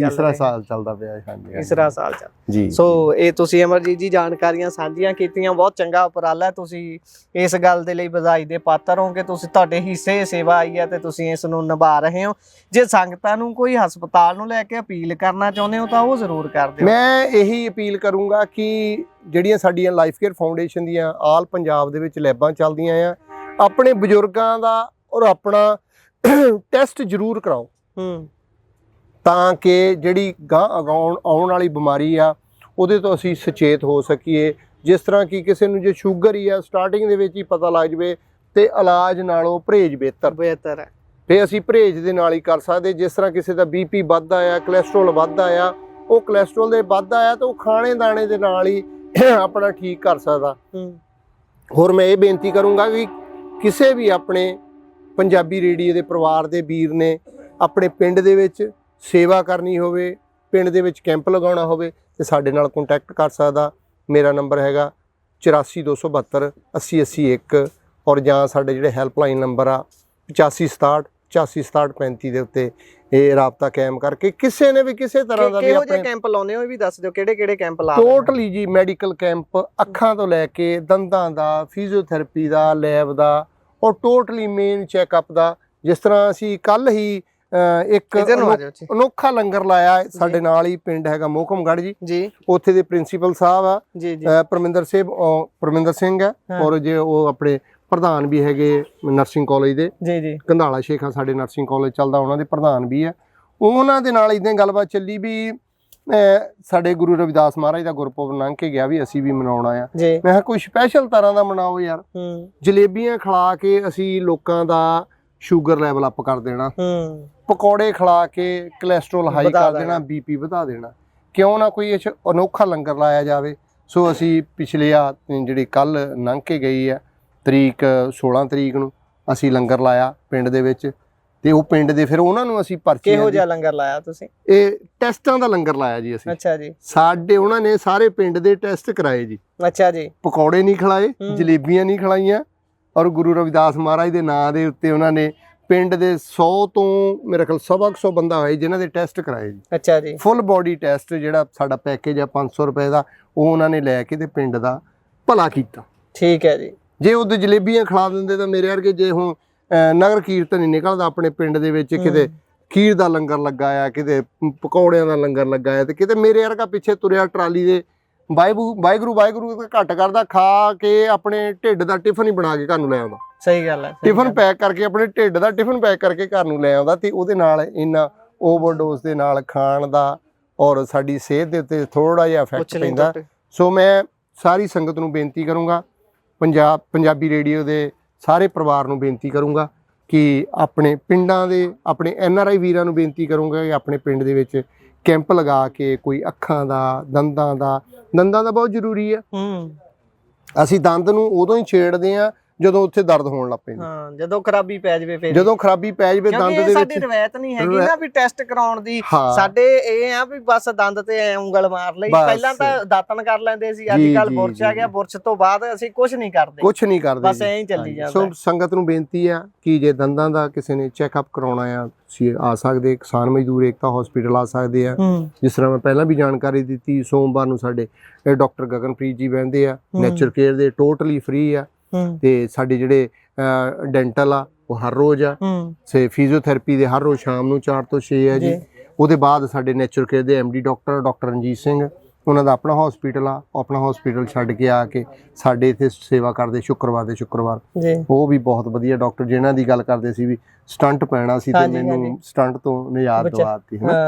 ਚੱਲਦਾ ਪਿਆ। ਹਾਂਜੀ, ਤੀਸਰਾ ਸਾਲ ਚੱਲ ਜੀ। ਸੋ ਇਹ ਤੁਸੀਂ ਅਮਰਜੀਤ ਜੀ ਜਾਣਕਾਰੀਆਂ ਸਾਂਝੀਆਂ ਕੀਤੀਆਂ, ਬਹੁਤ ਚੰਗਾ ਉਪਰਾਲਾ। ਤੁਸੀਂ ਇਸ ਗੱਲ ਦੇ ਲਈ ਵਧਾਈ ਦੇ ਪਾਤਰ ਹੋ ਕਿ ਤੁਸੀਂ, ਤੁਹਾਡੇ ਹਿੱਸੇ ਸੇਵਾ ਆਈ ਹੈ ਤੇ ਤੁਸੀਂ ਇਸ ਨੂੰ ਨਿਭਾ ਰਹੇ ਹੋ। ਜੇ ਸੰਗਤਾਂ ਨੂੰ ਕੋਈ ਹਸਪਤਾਲ ਨੂੰ ਲੈ ਕੇ ਅਪੀਲ ਕਰਨਾ ਚਾਹੁੰਦੇ ਹੋ ਤਾਂ ਉਹ ਜ਼ਰੂਰ ਕਰ ਦਿਓ। ਮੈਂ ਇਹੀ ਅਪੀਲ ਕਰੂੰਗਾ ਕਿ ਜਿਹੜੀਆਂ ਸਾਡੀਆਂ ਲਾਈਫ ਕੇਅਰ ਫਾਊਂਡੇਸ਼ਨ ਦੀਆਂ ਆਲ ਪੰਜਾਬ ਦੇ ਵਿੱਚ ਲੈਬਾਂ ਚੱਲਦੀਆਂ ਆ, ਆਪਣੇ ਬਜ਼ੁਰਗਾਂ ਦਾ ਔਰ ਆਪਣਾ ਟੈਸਟ ਜ਼ਰੂਰ ਕਰਾਓ, ਤਾਂ ਕਿ ਜਿਹੜੀ ਆਉਣ ਵਾਲੀ ਬਿਮਾਰੀ ਆ ਉਹਦੇ ਤੋਂ ਅਸੀਂ ਸੁਚੇਤ ਹੋ ਸਕੀਏ। ਜਿਸ ਤਰ੍ਹਾਂ ਕਿ ਕਿਸੇ ਨੂੰ ਜੇ ਸ਼ੂਗਰ ਹੀ ਆ, ਸਟਾਰਟਿੰਗ ਦੇ ਵਿੱਚ ਹੀ ਪਤਾ ਲੱਗ ਜਾਵੇ ਤੇ ਇਲਾਜ ਨਾਲੋਂ ਪਰਹੇਜ਼ ਬਿਹਤਰ ਹੈ। ਤੇ ਅਸੀਂ ਪਰਹੇਜ਼ ਦੇ ਨਾਲ ਹੀ ਕਰ ਸਕਦੇ। ਜਿਸ ਤਰ੍ਹਾਂ ਕਿਸੇ ਦਾ BP ਵੱਧਦਾ ਆ, ਕੋਲੇਸਟ੍ਰੋਲ ਵੱਧਦਾ ਆ, ਉਹ ਕੋਲੇਸਟ੍ਰੋਲ ਦੇ ਵੱਧਦਾ ਆ ਤਾਂ ਉਹ ਖਾਣੇ ਦਾਣੇ ਦੇ ਨਾਲ ਹੀ ਆਪਣਾ ਠੀਕ ਕਰ ਸਕਦਾ। ਹੋਰ ਮੈਂ ਇਹ ਬੇਨਤੀ ਕਰੂੰਗਾ ਵੀ ਕਿਸੇ ਵੀ ਆਪਣੇ ਪੰਜਾਬੀ ਰੇਡੀਓ ਦੇ ਪਰਿਵਾਰ ਦੇ ਵੀਰ ਨੇ ਆਪਣੇ ਪਿੰਡ ਦੇ ਵਿੱਚ ਸੇਵਾ ਕਰਨੀ ਹੋਵੇ, ਪਿੰਡ ਦੇ ਵਿੱਚ ਕੈਂਪ ਲਗਾਉਣਾ ਹੋਵੇ, ਤੇ ਸਾਡੇ ਨਾਲ ਕੰਟੈਕਟ ਕਰ ਸਕਦਾ। ਮੇਰਾ ਨੰਬਰ ਹੈਗਾ 84 272 80 81 ਔਰ ਜਾਂ ਸਾਡੇ ਜਿਹੜੇ ਹੈਲਪਲਾਈਨ ਨੰਬਰ ਆ 8567 8567 ਦੇ ਉੱਤੇ ਇਹ ਰਾਬਤਾ ਕਾਇਮ ਕਰਕੇ ਕਿਸੇ ਨੇ ਵੀ ਕਿਸੇ ਤਰ੍ਹਾਂ ਦਾ ਵੀ ਆਪਣੇ ਕੈਂਪ ਲਾਉਣੇ ਹੋ ਵੀ ਦੱਸ ਦਿਓ, ਕਿਹੜੇ ਕੈਂਪ ਲਾ? ਟੋਟਲੀ ਜੀ ਮੈਡੀਕਲ ਕੈਂਪ, ਅੱਖਾਂ ਤੋਂ ਲੈ ਕੇ ਦੰਦਾਂ ਦਾ, ਫਿਜ਼ੀਓਥੈਰੇਪੀ ਦਾ, ਲੈਬ ਦਾ, ਔਰ ਟੋਟਲੀ ਮੇਨ ਚੈੱਕਅਪ ਦਾ। ਜਿਸ ਤਰ੍ਹਾਂ ਅਸੀਂ ਕੱਲ ਹੀ ਇੱਕ ਅਨੋਖਾ ਲੰਗਰ ਲਾਇਆ, ਸਾਡੇ ਨਾਲ ਹੀ ਪਿੰਡ ਹੈਗਾ ਮੋਹਕਮਗੜ੍ਹ ਜੀ, ਉੱਥੇ ਦੇ ਪ੍ਰਿੰਸੀਪਲ ਸਾਹਿਬ ਆ ਪਰਮਿੰਦਰ ਸਿੰਘ ਹੈ, ਔਰ ਜੇ ਉਹ ਆਪਣੇ ਪ੍ਰਧਾਨ ਵੀ ਹੈਗੇ ਨਰਸਿੰਗ ਕਾਲਜ ਦੇ, ਕੰਧਾਲਾ ਸ਼ੇਖਾ ਸਾਡੇ ਨਰਸਿੰਗ ਕਾਲਜ ਚੱਲਦਾ, ਉਹਨਾਂ ਦੇ ਪ੍ਰਧਾਨ ਵੀ ਆ। ਉਹਨਾਂ ਦੇ ਨਾਲ ਇਦਾਂ ਗੱਲਬਾਤ ਚੱਲੀ ਵੀ ਸਾਡੇ ਗੁਰੂ ਰਵਿਦਾਸ ਮਹਾਰਾਜ ਦਾ ਗੁਰਪੁਰਬ ਲੰਘ ਕੇ ਗਿਆ, ਵੀ ਅਸੀਂ ਵੀ ਮਨਾਉਣਾ ਆ। ਮੈਂ ਕਿਹਾ ਕੋਈ ਸਪੈਸ਼ਲ ਤਰ੍ਹਾਂ ਦਾ ਮਨਾਓ ਯਾਰ, ਜਲੇਬੀਆਂ ਖਿਲਾ ਕੇ ਅਸੀਂ ਲੋਕਾਂ ਦਾ ਸ਼ੂਗਰ ਲੈਵਲ ਅਪ ਕਰ ਦੇਣਾ, ਪਕੌੜੇ ਖਿਲਾ ਕੇ ਕੋਲੇਸਟ੍ਰੋਲ ਹਾਈ ਕਰ ਦੇਣਾ, BP ਵਧਾ ਦੇਣਾ, ਕਿਉਂ ਨਾ ਕੋਈ ਅਨੋਖਾ ਲੰਗਰ ਲਾਇਆ ਜਾਵੇ। ਸੋ ਅਸੀਂ ਪਿਛਲੇ ਜਿਹੜੀ ਕੱਲ ਲੰਘ ਕੇ ਗਈ ਆ ਤਰੀਕ 16 ਤਰੀਕ ਨੂੰ ਅਸੀਂ ਲੰਗਰ ਲਾਇਆ ਪਿੰਡ ਦੇ ਵਿੱਚ, ਤੇ ਉਹ ਪਿੰਡ ਦੇ ਫਿਰ ਉਹਨਾਂ ਨੂੰ ਅਸੀਂ ਪਰਚੀ। ਕਿਹੋ ਜਿਹਾ ਲੰਗਰ ਲਾਇਆ ਤੁਸੀਂ? ਇਹ ਟੈਸਟਾਂ ਦਾ ਲੰਗਰ ਲਾਇਆ ਜੀ ਅਸੀਂ। ਅੱਛਾ ਜੀ। ਸਾਡੇ ਉਹਨਾਂ ਨੇ ਸਾਰੇ ਪਿੰਡ ਦੇ ਟੈਸਟ ਕਰਾਏ ਜੀ। ਅੱਛਾ ਜੀ। ਪਕੌੜੇ ਨਹੀਂ ਖਿਲਾਏ, ਜਲੇਬੀਆਂ ਨਹੀਂ ਖਿਲਾਈਆਂ, ਔਰ ਗੁਰੂ ਰਵਿਦਾਸ ਮਹਾਰਾਜ ਦੇ ਨਾਂ ਦੇ ਉੱਤੇ ਉਹਨਾਂ ਨੇ ਪਿੰਡ ਦੇ 100 ਤੋਂ ਮੇਰੇ ਖਿਆਲ 100 ਬੰਦਾ ਹੋਏ ਜਿਨ੍ਹਾਂ ਦੇ ਟੈਸਟ ਕਰਾਏ ਜੀ। ਅੱਛਾ ਜੀ। ਫੁੱਲ ਬੋਡੀ ਟੈਸਟ ਜਿਹੜਾ ਸਾਡਾ ਪੈਕੇਜ ਆ 500 ਰੁਪਏ ਦਾ, ਉਹ ਉਹਨਾਂ ਨੇ ਲੈ ਕੇ ਤੇ ਪਿੰਡ ਦਾ ਭਲਾ ਕੀਤਾ। ਠੀਕ ਹੈ ਜੀ। ਜੇ ਉਹਦੇ ਜਲੇਬੀਆਂ ਖਿਲਾ ਦਿੰਦੇ ਤਾਂ ਮੇਰੇ ਵਰਗੇ, ਜੇ ਹੁਣ ਨਗਰ ਕੀਰਤਨ ਨਹੀਂ ਨਿਕਲਦਾ ਆਪਣੇ ਪਿੰਡ ਦੇ ਵਿੱਚ, ਕਿਤੇ ਖੀਰ ਦਾ ਲੰਗਰ ਲੱਗਾ ਆ, ਕਿਤੇ ਪਕੌੜਿਆਂ ਦਾ ਲੰਗਰ ਲੱਗਾ ਆ, ਤੇ ਕਿਤੇ ਮੇਰੇ ਵਰਗਾ ਪਿੱਛੇ ਤੁਰਿਆ ਟਰਾਲੀ ਦੇ ਵਾਹਿਗੁਰੂ ਘੱਟ ਕਰਦਾ, ਖਾ ਕੇ ਆਪਣੇ ਢਿੱਡ ਦਾ ਟਿਫਨ ਹੀ ਬਣਾ ਕੇ ਘਰ ਨੂੰ ਲੈ ਆਉਂਦਾ। ਸਹੀ ਗੱਲ ਹੈ। ਟਿਫਨ ਪੈਕ ਕਰਕੇ, ਆਪਣੇ ਢਿੱਡ ਦਾ ਟਿਫਨ ਪੈਕ ਕਰਕੇ ਘਰ ਨੂੰ ਲੈ ਆਉਂਦਾ, ਤੇ ਉਹਦੇ ਨਾਲ ਇੰਨਾ ਓਵਰਡੋਜ਼ ਦੇ ਨਾਲ ਖਾਣ ਦਾ ਔਰ ਸਾਡੀ ਸਿਹਤ ਦੇ ਉੱਤੇ ਥੋੜਾ ਜਿਹਾ ਇਫੈਕਟ ਪੈਂਦਾ। ਸੋ ਮੈਂ ਸਾਰੀ ਸੰਗਤ ਨੂੰ ਬੇਨਤੀ ਕਰੂੰਗਾ, ਪੰਜਾਬੀ ਰੇਡੀਓ ਦੇ ਸਾਰੇ ਪਰਿਵਾਰ ਨੂੰ ਬੇਨਤੀ ਕਰੂੰਗਾ ਕਿ ਆਪਣੇ ਪਿੰਡਾਂ ਦੇ, ਆਪਣੇ NRI ਵੀਰਾਂ ਨੂੰ ਬੇਨਤੀ ਕਰੂੰਗਾ ਕਿ ਆਪਣੇ ਪਿੰਡ ਦੇ ਵਿੱਚ ਕੈਂਪ ਲਗਾ ਕੇ, ਕੋਈ ਅੱਖਾਂ ਦਾ, ਦੰਦਾਂ ਦਾ ਬਹੁਤ ਜ਼ਰੂਰੀ ਆ। ਅਸੀਂ ਦੰਦ ਨੂੰ ਉਦੋਂ ਹੀ ਛੇੜਦੇ ਆ ਜਦੋਂ ਉੱਥੇ ਦਰਦ ਹੋਣ ਲੱਗ ਪੈਂਦਾ। ਹਾਂ, ਜਦੋਂ ਖਰਾਬੀ ਪੈ ਜਾਵੇ ਫਿਰ, ਜਦੋਂ ਖਰਾਬੀ ਪੈ ਜਾਵੇ ਦੰਦ ਦੇ ਵਿੱਚ। ਸਾਡੀ ਰਵਾਇਤ ਨਹੀਂ ਹੈਗੀ ਨਾ ਵੀ ਟੈਸਟ ਕਰਾਉਣ ਦੀ। ਸਾਡੇ ਇਹ ਆ ਵੀ ਬਸ ਦੰਦ ਤੇ ਉਂਗਲ ਮਾਰ ਲਈ। ਪਹਿਲਾਂ ਤਾਂ ਦਾਤਨ ਕਰ ਲੈਂਦੇ ਸੀ, ਅੱਜ ਕੱਲ ਬੁਰਸ਼ ਆ ਗਿਆ, ਬੁਰਸ਼ ਤੋਂ ਬਾਅਦ ਅਸੀਂ ਕੁਝ ਨਹੀਂ ਕਰਦੇ, ਬਸ ਐਂ ਹੀ ਚੱਲੀ ਜਾਂਦਾ। ਸੋ ਸੰਗਤ ਨੂੰ ਬੇਨਤੀ ਆ ਕਿ ਜੇ ਦੰਦਾਂ ਦਾ ਕਿਸੇ ਨੇ ਚੈੱਕਅਪ ਕਰਾਉਣਾ ਆ, ਤੁਸੀਂ ਆ ਸਕਦੇ, ਕਿਸਾਨ ਮਜ਼ਦੂਰ ਏਕਤਾ ਹਸਪੀਟਲ ਆ ਸਕਦੇ ਆ। ਜਿਸ ਤਰ੍ਹਾਂ ਮੈਂ ਪਹਿਲਾਂ ਵੀ ਜਾਣਕਾਰੀ ਦਿੱਤੀ, ਸੋਮਵਾਰ ਨੂੰ ਸਾਡੇ ਡਾਕਟਰ ਗਗਨਪ੍ਰੀਤ ਜੀ ਬਹਿੰਦੇ ਆ, ਨੇਚਰ ਕੇਅਰ ਦੇ, ਟੋਟਲੀ ਫ੍ਰੀ ਆ। ਤੇ ਸਾਡੇ ਜਿਹੜੇ ਡੈਂਟਲ ਆ ਉਹ ਹਰ ਰੋਜ਼ ਆ, ਤੇ ਫਿਜ਼ੀਓਥੈਰੇਪੀ ਦੇ ਹਰ ਰੋਜ਼ ਸ਼ਾਮ ਨੂੰ 4 ਤੋਂ 6 ਆ ਜੀ। ਉਹਦੇ ਬਾਅਦ ਸਾਡੇ ਨੇਚਰ ਕੇਅਰ ਦੇ ਐਮਡੀ ਡਾਕਟਰ ਰਣਜੀਤ ਸਿੰਘ, ਉਹਨਾਂ ਦਾ ਆਪਣਾ ਹਸਪੀਟਲ ਆ, ਉਹ ਆਪਣਾ ਹਸਪੀਟਲ ਛੱਡ ਕੇ ਆ ਕੇ ਸਾਡੇ ਇੱਥੇ ਸੇਵਾ ਕਰਦੇ ਸ਼ੁੱਕਰਵਾਰ ਦੇ ਸ਼ੁੱਕਰਵਾਰ। ਉਹ ਵੀ ਬਹੁਤ ਵਧੀਆ ਡਾਕਟਰ, ਜਿਨ੍ਹਾਂ ਦੀ ਗੱਲ ਕਰਦੇ ਸੀ ਵੀ ਸਟੰਟ ਪੈਣਾ ਸੀ ਤੇ ਮੈਨੂੰ ਸਟੰਟ ਤੋਂ ਨਿਜਾਤ ਦਵਾਤੀ,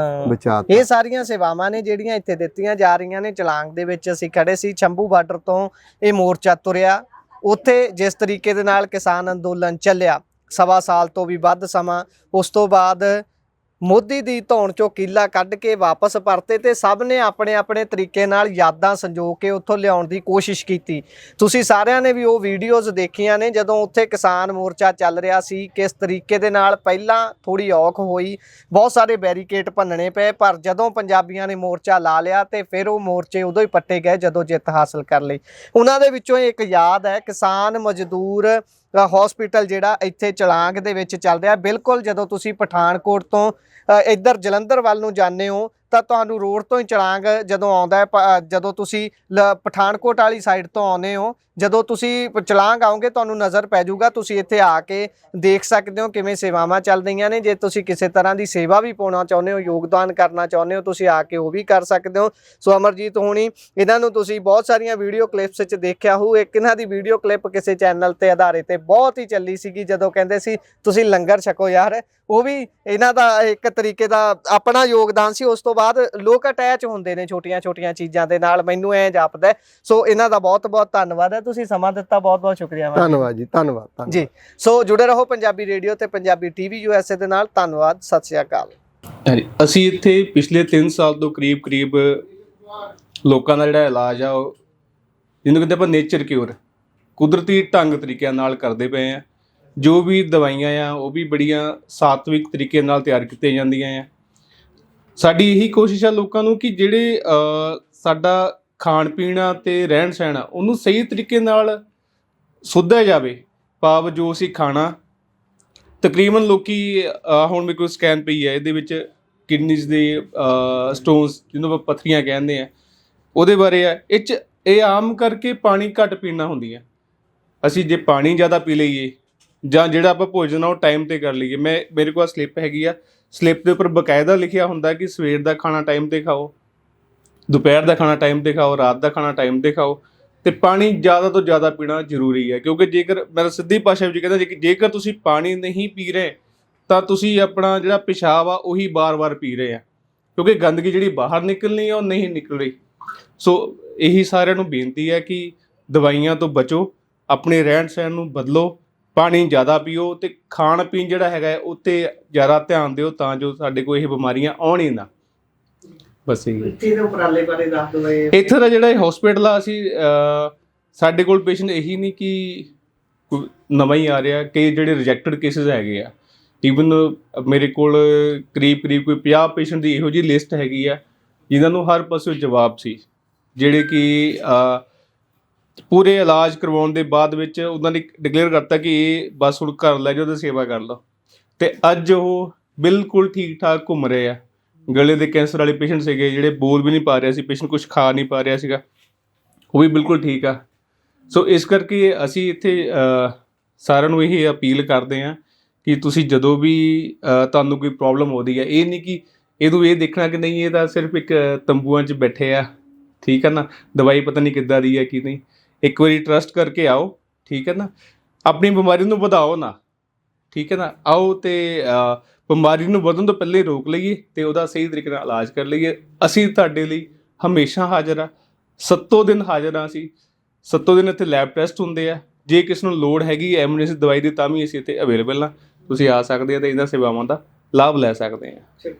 ਬਚਾਤੀ। ਇਹ ਸਾਰੀਆਂ ਸੇਵਾਵਾਂ ਨੇ ਜਿਹੜੀਆਂ ਇੱਥੇ ਦਿੱਤੀਆਂ ਜਾ ਰਹੀਆਂ ਨੇ। ਚਲਾਂਗ ਦੇ ਵਿੱਚ ਅਸੀਂ ਖੜੇ ਸੀ, ਸ਼ੰਭੂ ਬਾਰਡਰ ਤੋਂ ਇਹ ਮੋਰਚਾ ਤੁਰਿਆ। ਉੱਥੇ ਜਿਸ ਤਰੀਕੇ ਦੇ ਨਾਲ ਕਿਸਾਨ ਅੰਦੋਲਨ ਚੱਲਿਆ, 1.25 ਸਾਲ ਤੋਂ ਵੀ ਵੱਧ ਸਮਾਂ, ਉਸ ਤੋਂ ਬਾਅਦ ਮੋਦੀ ਦੀ ਧੌਣ ਚੋਂ ਕੀਲਾ ਕੱਢ ਕੇ ਵਾਪਸ ਪਰਤੇ ਤੇ ਸਭ ਨੇ ਆਪਣੇ ਆਪਣੇ ਤਰੀਕੇ ਨਾਲ ਯਾਦਾਂ ਸੰਜੋ ਕੇ ਉੱਥੋਂ ਲਿਆਉਣ ਦੀ ਕੋਸ਼ਿਸ਼ ਕੀਤੀ। ਤੁਸੀਂ ਸਾਰਿਆਂ ਨੇ ਵੀ ਉਹ ਵੀਡੀਓਜ਼ ਦੇਖੀਆਂ ਨੇ ਜਦੋਂ ਉੱਥੇ ਕਿਸਾਨ ਮੋਰਚਾ ਚੱਲ ਰਿਹਾ ਸੀ, ਕਿਸ ਤਰੀਕੇ ਦੇ ਨਾਲ ਪਹਿਲਾਂ ਥੋੜੀ ਔਖ ਹੋਈ, ਬਹੁਤ ਸਾਰੇ ਬੈਰੀਕੇਡ ਭੰਨਣੇ ਪਏ, ਪਰ ਜਦੋਂ ਪੰਜਾਬੀਆਂ ਨੇ ਮੋਰਚਾ ਲਾ ਲਿਆ ਤੇ ਫਿਰ ਉਹ ਮੋਰਚੇ ਉਦੋਂ ਹੀ ਪੱਟੇ ਗਏ ਜਦੋਂ ਜਿੱਤ ਹਾਸਲ ਕਰ ਲਈ। ਉਹਨਾਂ ਦੇ ਵਿੱਚੋਂ ਇੱਕ ਯਾਦ ਹੈ ਕਿਸਾਨ ਮਜ਼ਦੂਰ ਹਸਪੀਟਲ ਜਿਹੜਾ ਇੱਥੇ ਚਲਾਂਗ ਦੇ ਵਿੱਚ ਚੱਲ ਰਿਹਾ। ਬਿਲਕੁਲ ਜਦੋਂ ਤੁਸੀਂ ਪਠਾਨਕੋਟ ਤੋਂ ਇੱਧਰ ਜਲੰਧਰ ਵੱਲ ਨੂੰ ਜਾਂਦੇ ਹੋ ਤਾਂ ਤੁਹਾਨੂੰ ਰੋਡ ਤੋਂ ਹੀ ਚਲਾਂਗ ਜਦੋਂ ਆਉਂਦਾ ਹੈ, ਜਦੋਂ ਤੁਸੀਂ ਪਠਾਨਕੋਟ ਵਾਲੀ ਸਾਈਡ ਤੋਂ ਆਉਂਦੇ ਹੋ, ਜਦੋਂ ਤੁਸੀਂ ਚਲਾਂਗ ਆਓਗੇ ਤੁਹਾਨੂੰ ਨਜ਼ਰ ਪੈ ਜਾਊਗਾ। ਤੁਸੀਂ ਇੱਥੇ ਆ ਕੇ ਦੇਖ ਸਕਦੇ ਹੋ ਕਿਵੇਂ ਸੇਵਾਵਾਂ ਚੱਲ ਰਹੀਆਂ ਨੇ। ਜੇ ਤੁਸੀਂ ਕਿਸੇ ਤਰ੍ਹਾਂ ਦੀ ਸੇਵਾ ਵੀ ਪਾਉਣਾ ਚਾਹੁੰਦੇ ਹੋ, ਯੋਗਦਾਨ ਕਰਨਾ ਚਾਹੁੰਦੇ ਹੋ, ਤੁਸੀਂ ਆ ਕੇ ਉਹ ਵੀ ਕਰ ਸਕਦੇ ਹੋ। ਸੋ ਅਮਰਜੀਤ ਹੋਣੀ, ਇਹਨਾਂ ਨੂੰ ਤੁਸੀਂ ਬਹੁਤ ਸਾਰੀਆਂ ਵੀਡੀਓ ਕਲਿੱਪਸ 'ਚ ਦੇਖਿਆ ਹੋਊ। ਇੱਕ ਇਹਨਾਂ ਦੀ ਵੀਡੀਓ ਕਲਿੱਪ ਕਿਸੇ ਚੈਨਲ ਤੇ ਆਧਾਰਿਤ ਤੇ ਬਹੁਤ ਹੀ ਚੱਲੀ ਸੀਗੀ, ਜਦੋਂ ਕਹਿੰਦੇ ਸੀ ਤੁਸੀਂ ਲੰਗਰ ਛਕੋ ਯਾਰ। ਉਹ ਵੀ ਇਹਨਾਂ ਦਾ ਇੱਕ ਤਰੀਕੇ ਦਾ ਆਪਣਾ ਯੋਗਦਾਨ ਸੀ। ਉਸ ਤੋਂ ਬਾਅਦ ਲੋਕ ਅਟੈਚ ਹੁੰਦੇ ਨੇ ਛੋਟੀਆਂ ਛੋਟੀਆਂ ਚੀਜ਼ਾਂ ਦੇ ਨਾਲ, ਮੈਨੂੰ ਐਂ ਜਾਪਦਾ। ਸੋ ਇਹਨਾਂ ਦਾ ਬਹੁਤ ਬਹੁਤ ਧੰਨਵਾਦ ਹੈ, ਤੁਸੀਂ ਸਮਾਂ ਦਿੱਤਾ, ਬਹੁਤ ਬਹੁਤ ਸ਼ੁਕਰੀਆ। ਧੰਨਵਾਦ ਜੀ, ਧੰਨਵਾਦ ਜੀ। ਸੋ ਜੁੜੇ ਰਹੋ ਪੰਜਾਬੀ ਰੇਡੀਓ ਤੇ ਪੰਜਾਬੀ ਟੀਵੀ USA ਦੇ ਨਾਲ। ਧੰਨਵਾਦ, ਸਤਿ ਸ਼੍ਰੀ ਅਕਾਲ। ਅਸੀਂ ਇੱਥੇ ਪਿਛਲੇ 3 ਸਾਲ ਤੋਂ ਕਰੀਬ ਲੋਕਾਂ ਦਾ ਜਿਹੜਾ ਇਲਾਜ ਆ, ਉਹ ਜਿਹਨੂੰ ਕਹਿੰਦੇ ਆਪਾਂ ਨੇਚਰ ਕਿਉਰ, ਕੁਦਰਤੀ ਢੰਗ ਤਰੀਕਿਆਂ ਨਾਲ ਕਰਦੇ ਪਏ ਆ। ਜੋ ਵੀ ਦਵਾਈਆਂ ਆ ਉਹ ਵੀ ਬੜੀਆਂ ਸਾਤਵਿਕ ਤਰੀਕੇ ਨਾਲ ਤਿਆਰ ਕੀਤੀਆਂ ਜਾਂਦੀਆਂ ਆ। ਸਾਡੀ ਇਹੀ ਕੋਸ਼ਿਸ਼ ਆ ਲੋਕਾਂ ਨੂੰ ਕਿ ਜਿਹੜੇ ਸਾਡਾ ਖਾਣ ਪੀਣਾ ਤੇ ਰਹਿਣ ਸਹਿਣ ਉਹਨੂੰ ਸਹੀ ਤਰੀਕੇ ਨਾਲ ਸੁਧਿਆ ਜਾਵੇ। ਭਾਵ ਜੋ ਅਸੀਂ ਖਾਣਾ, ਤਕਰੀਬਨ ਲੋਕੀ ਹੁਣ ਮੇਰੇ ਕੋਲ ਸਕੈਨ ਪਈ ਹੈ, ਇਹਦੇ ਵਿੱਚ ਕਿਡਨੀਜ਼ ਦੇ ਸਟੋਨਸ, ਜਿਹਨੂੰ ਆਪਾਂ ਪੱਥਰੀਆਂ ਕਹਿੰਦੇ ਆ, ਉਹਦੇ ਬਾਰੇ ਆ। ਇਹ ਆਮ ਕਰਕੇ ਪਾਣੀ ਘੱਟ ਪੀਣਾ ਹੁੰਦੀ ਹੈ। ਅਸੀਂ ਜੇ ਪਾਣੀ ਜ਼ਿਆਦਾ ਪੀ ਲਈਏ ਜਾਂ ਜਿਹੜਾ ਆਪਾਂ ਭੋਜਨ ਆ ਉਹ ਟਾਈਮ 'ਤੇ ਕਰ ਲਈਏ। ਮੇਰੇ ਕੋਲ ਸਲਿੱਪ ਹੈਗੀ ਆ, ਸਲਿੱਪ ਦੇ ਉੱਪਰ ਬਕਾਇਦਾ ਲਿਖਿਆ ਹੁੰਦਾ ਕਿ ਸਵੇਰ ਦਾ ਖਾਣਾ ਟਾਈਮ 'ਤੇ ਖਾਓ, ਦੁਪਹਿਰ ਦਾ ਖਾਣਾ ਟਾਈਮ 'ਤੇ ਖਾਓ, ਰਾਤ ਦਾ ਖਾਣਾ ਟਾਈਮ 'ਤੇ ਖਾਓ, ਤੇ ਪਾਣੀ ਜ਼ਿਆਦਾ ਤੋਂ ਜ਼ਿਆਦਾ ਪੀਣਾ ਜ਼ਰੂਰੀ ਹੈ। ਕਿਉਂਕਿ ਜੇਕਰ ਮੈਂ ਸਿੱਧੀ ਭਾਸ਼ਾ ਵਿੱਚ ਕਹਿੰਦਾ, ਜੇਕਰ ਤੁਸੀਂ ਪਾਣੀ ਨਹੀਂ ਪੀ ਰਹੇ ਤਾਂ ਤੁਸੀਂ ਆਪਣਾ ਜਿਹੜਾ ਪਿਸ਼ਾਬ ਆ ਉਹੀ ਬਾਰ-ਬਾਰ ਪੀ ਰਹੇ ਆ, ਕਿਉਂਕਿ ਗੰਦਗੀ ਜਿਹੜੀ ਬਾਹਰ ਨਿਕਲਣੀ ਆ ਉਹ ਨਹੀਂ ਨਿਕਲ ਰਹੀ। ਸੋ ਇਹੀ ਸਾਰਿਆਂ ਨੂੰ ਬੇਨਤੀ ਹੈ ਕਿ ਦਵਾਈਆਂ ਤੋਂ ਬਚੋ, ਆਪਣੇ ਰਹਿਣ ਸਹਿਣ ਨੂੰ ਬਦਲੋ, ਪਾਣੀ ਜ਼ਿਆਦਾ ਪੀਓ ਤੇ ਖਾਣ ਪੀਣ ਜਿਹੜਾ ਹੈਗਾ ਉੱਤੇ ਜ਼ਿਆਦਾ ਧਿਆਨ ਦਿਓ ਤਾਂ ਜੋ ਸਾਡੇ ਕੋਲ ਇਹ ਬਿਮਾਰੀਆਂ ਆਉਣ ਹੀ ਨਾ। ਬਸ ਇੱਥੇ ਦੇ ਉਪਰਾਲੇ ਬਾਰੇ ਦੱਸ ਦਿਓ। ਇੱਥੇ ਦਾ ਜਿਹੜਾ ਹਸਪੀਟਲ ਆ, ਅਸੀਂ ਸਾਡੇ ਕੋਲ ਪੇਸ਼ੈਂਟ ਇਹੀ ਨਹੀਂ ਕਿ ਕੋਈ ਨਵਾਂ ਹੀ ਆ ਰਿਹਾ, ਕਈ ਜਿਹੜੇ ਰਿਜੈਕਟਡ ਕੇਸਿਸ ਹੈਗੇ ਆ। ਈਵਨ ਮੇਰੇ ਕੋਲ ਕਰੀਬ ਕੋਈ 50 ਪੇਸ਼ੈਂਟ ਦੀ ਇਹੋ ਜਿਹੀ ਲਿਸਟ ਹੈਗੀ ਆ ਜਿਨ੍ਹਾਂ ਨੂੰ ਹਰ ਪਾਸੇ ਜਵਾਬ ਸੀ, ਜਿਹੜੇ ਕਿ ਪੂਰੇ ਇਲਾਜ ਕਰਵਾਉਣ ਦੇ ਬਾਅਦ ਵਿੱਚ ਉਹਨਾਂ ਨੇ ਡਿਕਲੇਅਰ ਕਰਤਾ ਕਿ ਇਹ ਬਸ ਹੁਣ ਘਰ ਲੈ ਜਾਓ ਤੇ ਸੇਵਾ ਕਰ ਲਓ, ਤੇ ਅੱਜ ਉਹ ਬਿਲਕੁਲ ਠੀਕ ਠਾਕ ਘੁੰਮ ਰਹੇ ਆ। ਗਲੇ ਦੇ ਕੈਂਸਰ ਵਾਲੇ ਪੇਸ਼ੈਂਟ ਸੀਗੇ, ਜਿਹੜੇ ਬੋਲ ਵੀ ਨਹੀਂ ਪਾ ਰਿਹਾ ਸੀ, ਪੇਸ਼ੈਂਟ ਕੁਝ ਖਾ ਨਹੀਂ ਪਾ ਰਿਹਾ ਸੀਗਾ, ਉਹ ਵੀ ਬਿਲਕੁਲ ਠੀਕ ਆ। ਸੋ ਇਸ ਕਰਕੇ ਅਸੀਂ ਇੱਥੇ ਸਾਰਿਆਂ ਨੂੰ ਇਹ ਅਪੀਲ ਕਰਦੇ ਹਾਂ ਕਿ ਤੁਸੀਂ ਜਦੋਂ ਵੀ ਤੁਹਾਨੂੰ ਕੋਈ ਪ੍ਰੋਬਲਮ ਆਉਂਦੀ ਹੈ, ਇਹ ਨਹੀਂ ਕਿ ਇਹਨੂੰ ਇਹ ਦੇਖਣਾ ਕਿ ਨਹੀਂ ਇਹ ਤਾਂ ਸਿਰਫ ਇੱਕ ਤੰਬੂਆਂ 'ਚ ਬੈਠੇ ਆ, ਠੀਕ ਹੈ ਨਾ, ਦਵਾਈ ਪਤਾ ਨਹੀਂ ਕਿੱਦਾਂ ਦੀ ਹੈ ਕੀ ਨਹੀਂ। ਇੱਕ ਵਾਰੀ ਟਰਸਟ ਕਰਕੇ ਆਓ, ਠੀਕ ਹੈ ਨਾ, ਆਪਣੀ ਬਿਮਾਰੀ ਨੂੰ ਵਧਾਓ ਨਾ, ਠੀਕ ਹੈ ਨਾ, ਆਓ ਤੇ ਬਿਮਾਰੀ ਨੂੰ ਵਧਣ ਤੋਂ ਪਹਿਲੇ ਰੋਕ ਲਈਏ ਤੇ ਉਹਦਾ ਸਹੀ ਤਰੀਕੇ ਨਾਲ ਇਲਾਜ ਕਰ ਲਈਏ। ਅਸੀਂ ਤੁਹਾਡੇ ਲਈ ਹਮੇਸ਼ਾ ਹਾਜ਼ਰ ਆ, 7 ਦਿਨ ਹਾਜ਼ਰ ਆ ਅਸੀਂ। 7 ਦਿਨ ਇੱਥੇ ਲੈਬ ਟੈਸਟ ਹੁੰਦੇ ਆ। ਜੇ ਕਿਸੇ ਨੂੰ ਲੋੜ ਹੈਗੀ ਐਮਰਜੈਂਸੀ ਦਵਾਈ ਦੀ ਤਾਂ ਵੀ ਅਸੀਂ ਇੱਥੇ ਅਵੇਲੇਬਲ ਹਾਂ, ਤੁਸੀਂ ਆ ਸਕਦੇ ਆ ਤੇ ਇਹਨਾਂ ਸੇਵਾਵਾਂ ਦਾ ਲਾਭ ਲੈ ਸਕਦੇ ਆ।